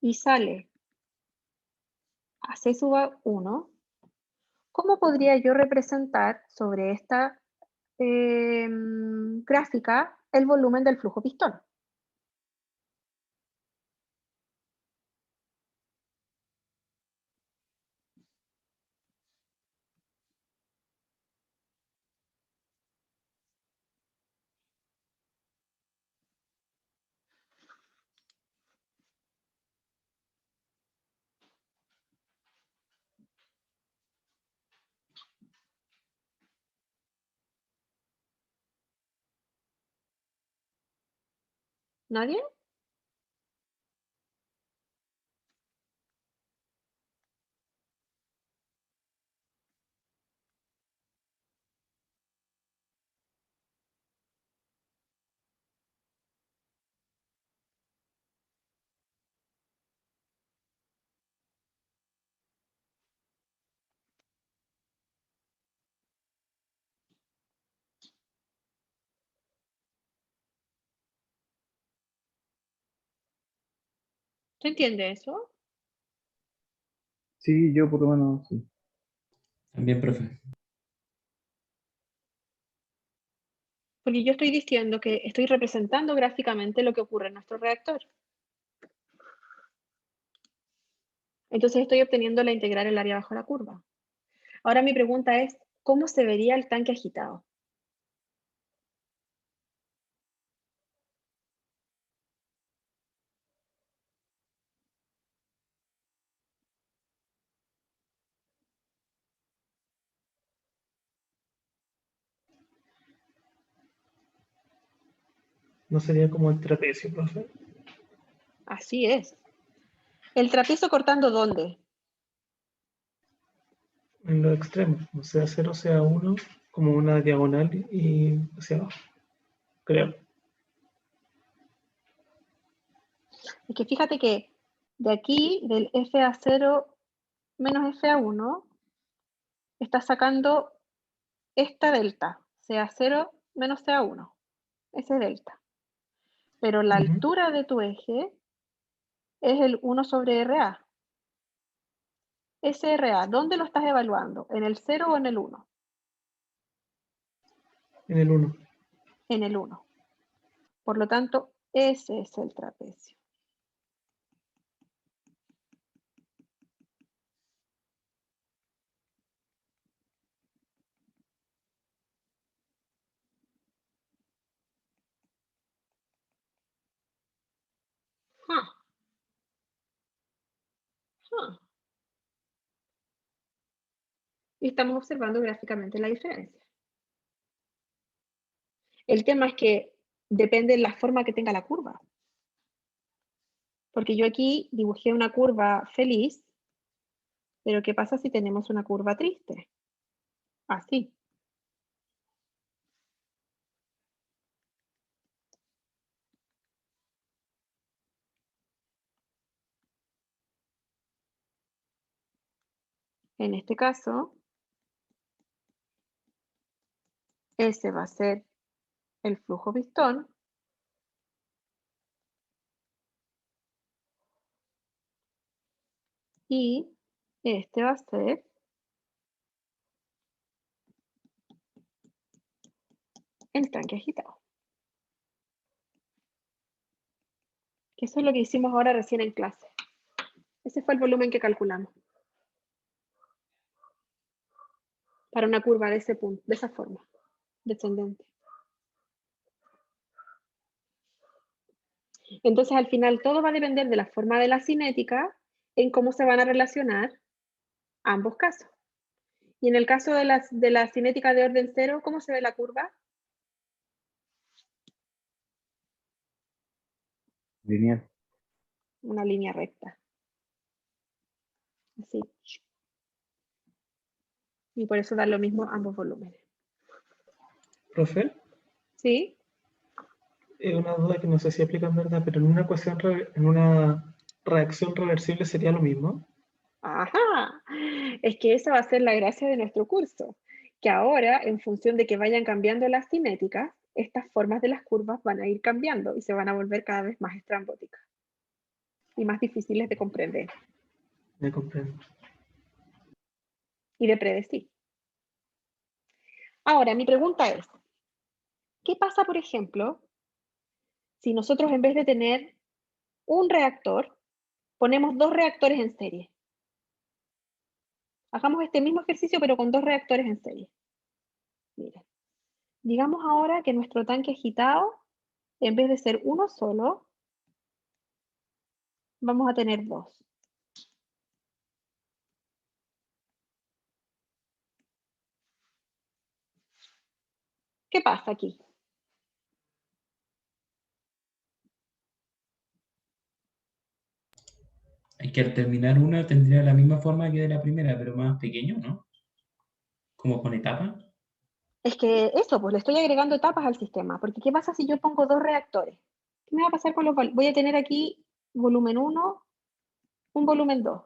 y sale a C sub A1, ¿cómo podría yo representar sobre esta gráfica el volumen del flujo pistón? ¿Nadie? ¿Se entiende eso?
Sí, yo por lo menos sí.
También, profe.
Porque yo estoy diciendo que estoy representando gráficamente lo que ocurre en nuestro reactor. Entonces estoy obteniendo la integral del área bajo la curva. Ahora mi pregunta es, ¿cómo se vería el tanque agitado?
¿No sería como el trapecio, profe?
Así es. ¿El trapecio cortando dónde?
En los extremos, o sea, 0, sea 1, como una diagonal y hacia abajo, creo.
Es que fíjate que de aquí, del FA0 menos FA1, está sacando esta delta, CA0 menos CA1, ese delta. Pero la
Ujú.
altura de tu eje es el 1 sobre RA. Ese RA, ¿dónde lo estás evaluando? ¿En el 0 o en el 1?
En el 1.
En el 1. Por lo tanto, ese es el trapecio. Ah. Ah. Y estamos observando gráficamente la diferencia. El tema es que depende de la forma que tenga la curva. Porque yo aquí dibujé una curva feliz, pero ¿qué pasa si tenemos una curva triste? Así. En este caso, ese va a ser el flujo pistón. Y este va a ser el tanque agitado. Que eso es lo que hicimos ahora recién en clase. Ese fue el volumen que calculamos. Para una curva de ese punto, de esa forma, descendente. Entonces, al final, todo va a depender de la forma de la cinética en cómo se van a relacionar ambos casos. Y en el caso de la cinética de orden cero, ¿cómo se ve la curva?
Lineal.
Una línea recta. Así. Y por eso da lo mismo ambos volúmenes.
Profe,
¿Sí?
una duda que no sé si aplica en verdad, pero en una ecuación, en una reacción reversible sería lo mismo.
Ajá. Es que esa va a ser la gracia de nuestro curso. Que ahora, en función de que vayan cambiando las cinéticas, estas formas de las curvas van a ir cambiando y se van a volver cada vez más estrambóticas y más difíciles de comprender
Me comprendo.
y de predecir. Ahora, mi pregunta es, ¿qué pasa, por ejemplo, si nosotros en vez de tener un reactor, ponemos dos reactores en serie? Hagamos este mismo ejercicio, pero con dos reactores en serie. Miren, digamos ahora que nuestro tanque agitado, en vez de ser uno solo, vamos a tener dos. ¿Qué pasa aquí?
Es que al terminar una tendría la misma forma que de la primera, pero más pequeño, ¿no? Como con etapas.
Es que eso, pues le estoy agregando etapas al sistema, porque ¿qué pasa si yo pongo dos reactores? ¿Qué me va a pasar con los volúmenes? Voy a tener aquí volumen 1, un volumen 2.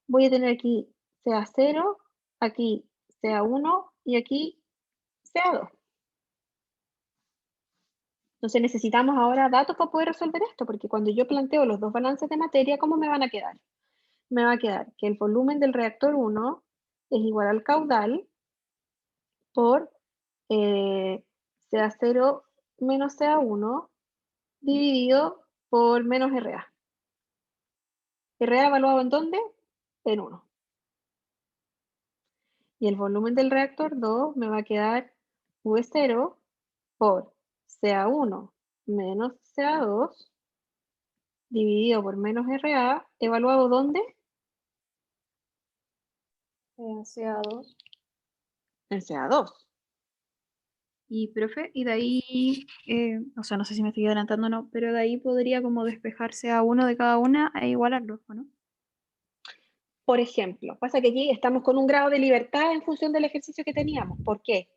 Voy a tener aquí CA0, aquí CA1 y aquí CA2. Entonces necesitamos ahora datos para poder resolver esto, porque cuando yo planteo los dos balances de materia, ¿cómo me van a quedar? Me va a quedar que el volumen del reactor 1 es igual al caudal por CA0 menos CA1 dividido por menos RA. RA evaluado ¿en dónde? En 1. Y el volumen del reactor 2 me va a quedar V0 por CA1 menos CA2 dividido por menos RA, evaluado ¿dónde?
CA2.
En CA2.
Y, profe, y de ahí, o sea, no sé si me estoy adelantando o no, pero de ahí podría como despejarse a uno de cada una e igualarlos, ¿o no?
Por ejemplo, pasa que aquí estamos con un grado de libertad en función del ejercicio que teníamos. ¿Por qué?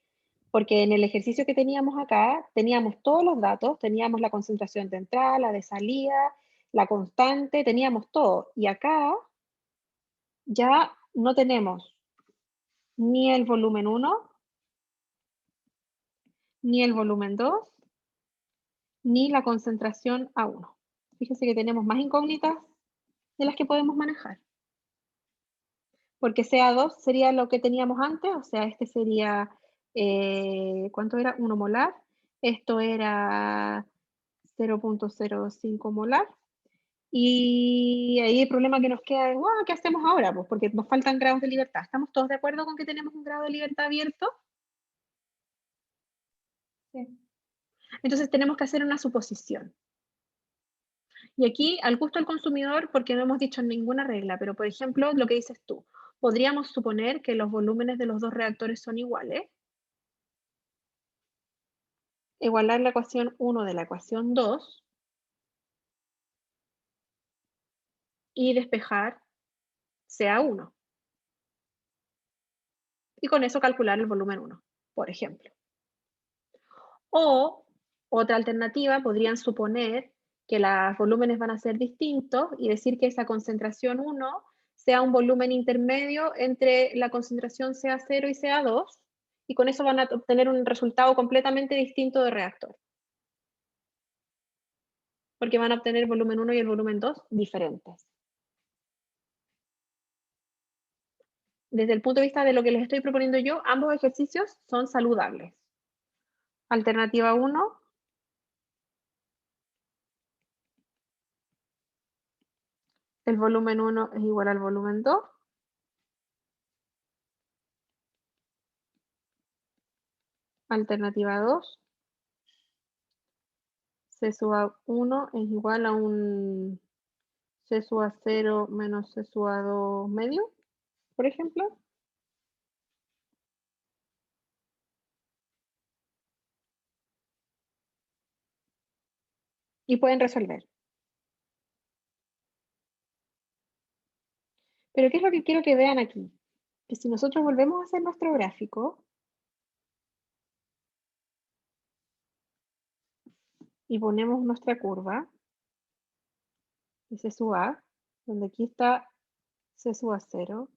Porque en el ejercicio que teníamos acá, teníamos todos los datos, teníamos la concentración de entrada, la de salida, la constante, teníamos todo. Y acá ya no tenemos ni el volumen 1, ni el volumen 2, ni la concentración A1. Fíjense que tenemos más incógnitas de las que podemos manejar. Porque CA2 sería lo que teníamos antes, o sea, este sería, ¿cuánto era? 1 molar. Esto era 0.05 molar. Y ahí el problema que nos queda es, wow, ¿qué hacemos ahora? Pues porque nos faltan grados de libertad. ¿Estamos todos de acuerdo con que tenemos un grado de libertad abierto?
Sí.
Entonces tenemos que hacer una suposición. Y aquí, al gusto del consumidor, porque no hemos dicho ninguna regla, pero por ejemplo, lo que dices tú, podríamos suponer que los volúmenes de los dos reactores son iguales. Igualar la ecuación 1 de la ecuación 2 y despejar CA1. Y con eso calcular el volumen 1, por ejemplo. O, otra alternativa, podrían suponer que los volúmenes van a ser distintos y decir que esa concentración 1 sea un volumen intermedio entre la concentración CA0 y CA2, y con eso van a obtener un resultado completamente distinto de reactor. Porque van a obtener el volumen 1 y el volumen 2 diferentes. Desde el punto de vista de lo que les estoy proponiendo yo, ambos ejercicios son saludables. Alternativa 1. El volumen 1 es igual al volumen 2. Alternativa 2. C sub A1 es igual a un C sub A0 menos C sub A2 medio, por ejemplo. Y pueden resolver. Pero ¿qué es lo que quiero que vean aquí? Que si nosotros volvemos a hacer nuestro gráfico y ponemos nuestra curva de C sub A, donde aquí está C sub A0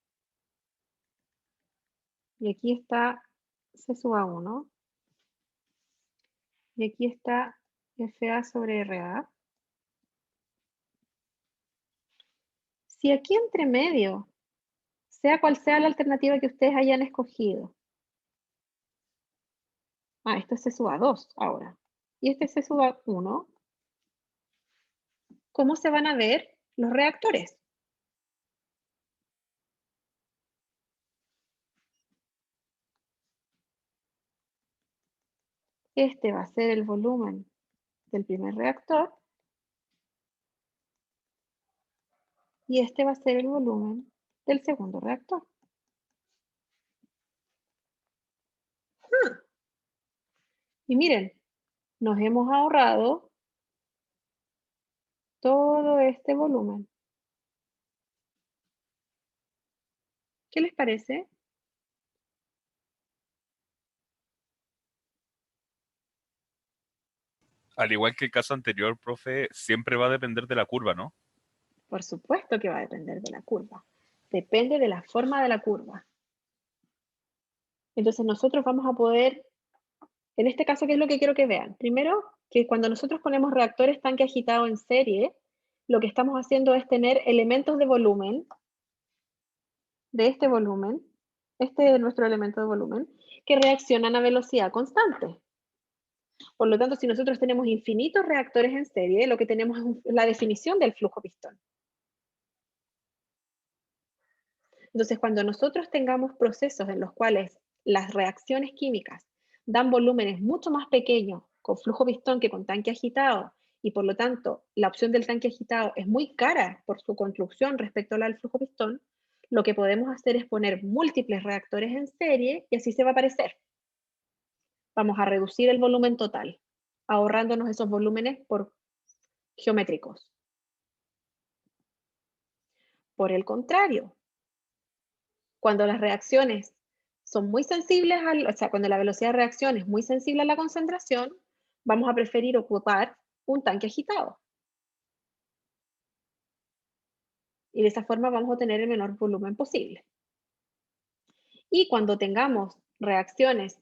y aquí está C sub A1 y aquí está FA sobre RA. Si aquí entre medio, sea cual sea la alternativa que ustedes hayan escogido, esto es C sub A2 ahora, y este es C sub A1, ¿cómo se van a ver los reactores? Este va a ser el volumen del primer reactor y este va a ser el volumen del segundo reactor. Y miren, nos hemos ahorrado todo este volumen. ¿Qué les parece?
Al igual que el caso anterior, profe, siempre va a depender de la curva, ¿no?
Por supuesto que va a depender de la curva. Depende de la forma de la curva. Entonces nosotros vamos a poder En este caso, ¿qué es lo que quiero que vean? Primero, que cuando nosotros ponemos reactores tanque agitado en serie, lo que estamos haciendo es tener elementos de volumen, de este volumen, este es nuestro elemento de volumen, que reaccionan a velocidad constante. Por lo tanto, si nosotros tenemos infinitos reactores en serie, lo que tenemos es la definición del flujo pistón. Entonces, cuando nosotros tengamos procesos en los cuales las reacciones químicas dan volúmenes mucho más pequeños con flujo pistón que con tanque agitado, y por lo tanto la opción del tanque agitado es muy cara por su construcción respecto a la del flujo pistón, lo que podemos hacer es poner múltiples reactores en serie y así se va a parecer. Vamos a reducir el volumen total, ahorrándonos esos volúmenes por geométricos. Por el contrario, cuando las reacciones son muy sensibles, cuando la velocidad de reacción es muy sensible a la concentración, vamos a preferir ocupar un tanque agitado. Y de esa forma vamos a tener el menor volumen posible. Y cuando tengamos reacciones,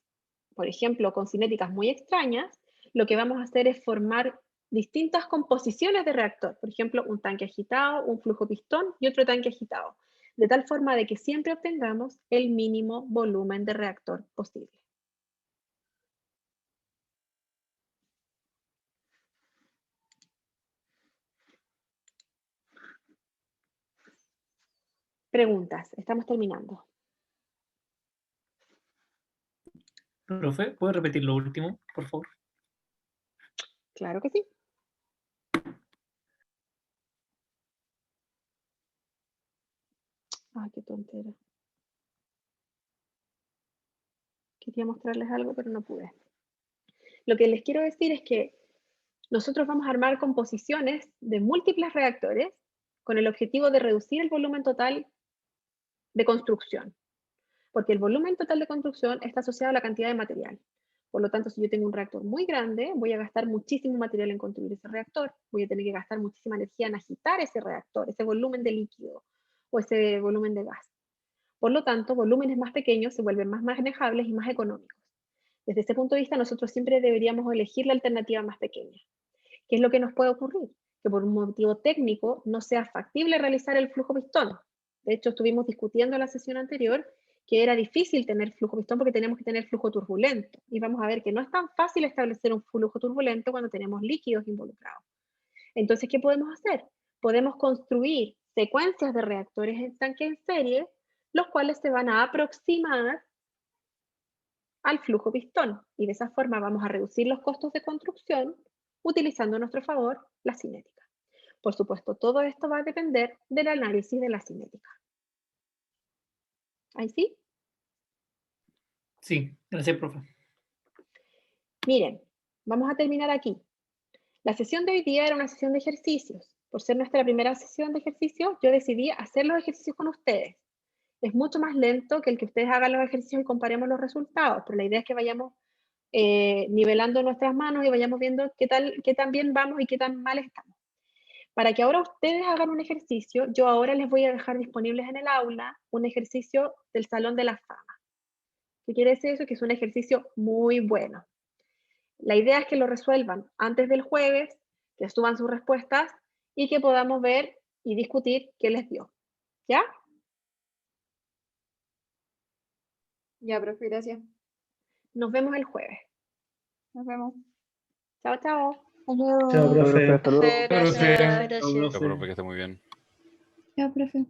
por ejemplo, con cinéticas muy extrañas, lo que vamos a hacer es formar distintas composiciones de reactor. Por ejemplo, un tanque agitado, un flujo pistón y otro tanque agitado. De tal forma de que siempre obtengamos el mínimo volumen de reactor posible. Preguntas. Estamos terminando.
Profe, ¿puede repetir lo último, por favor?
Claro que sí. Ay, qué tontera. Quería mostrarles algo, pero no pude. Lo que les quiero decir es que nosotros vamos a armar composiciones de múltiples reactores con el objetivo de reducir el volumen total de construcción. Porque el volumen total de construcción está asociado a la cantidad de material. Por lo tanto, si yo tengo un reactor muy grande, voy a gastar muchísimo material en construir ese reactor. Voy a tener que gastar muchísima energía en agitar ese reactor, ese volumen de líquido o ese volumen de gas. Por lo tanto, volúmenes más pequeños se vuelven más manejables y más económicos. Desde ese punto de vista, nosotros siempre deberíamos elegir la alternativa más pequeña. ¿Qué es lo que nos puede ocurrir? Que por un motivo técnico no sea factible realizar el flujo pistón. De hecho, estuvimos discutiendo en la sesión anterior que era difícil tener flujo pistón porque tenemos que tener flujo turbulento. Y vamos a ver que no es tan fácil establecer un flujo turbulento cuando tenemos líquidos involucrados. Entonces, ¿qué podemos hacer? Podemos construir secuencias de reactores en tanque en serie, los cuales se van a aproximar al flujo pistón. Y de esa forma vamos a reducir los costos de construcción utilizando a nuestro favor la cinética. Por supuesto, todo esto va a depender del análisis de la cinética. ¿Ahí sí?
Sí, gracias, profe.
Miren, vamos a terminar aquí. La sesión de hoy día era una sesión de ejercicios. Por ser nuestra primera sesión de ejercicios, yo decidí hacer los ejercicios con ustedes. Es mucho más lento que el que ustedes hagan los ejercicios y comparemos los resultados, pero la idea es que vayamos nivelando nuestras manos y vayamos viendo qué tan bien vamos y qué tan mal estamos. Para que ahora ustedes hagan un ejercicio, yo ahora les voy a dejar disponibles en el aula un ejercicio del Salón de la Fama. ¿Qué quiere decir eso? Que es un ejercicio muy bueno. La idea es que lo resuelvan antes del jueves, que suban sus respuestas y que podamos ver y discutir qué les dio. ¿Ya?
Ya, profe, gracias.
Nos vemos el jueves.
Nos vemos.
Chao, chao.
Hasta luego.
Chao, profe.
Hasta luego.
Gracias.
Ya, profe, que esté muy bien.
Ya, profe.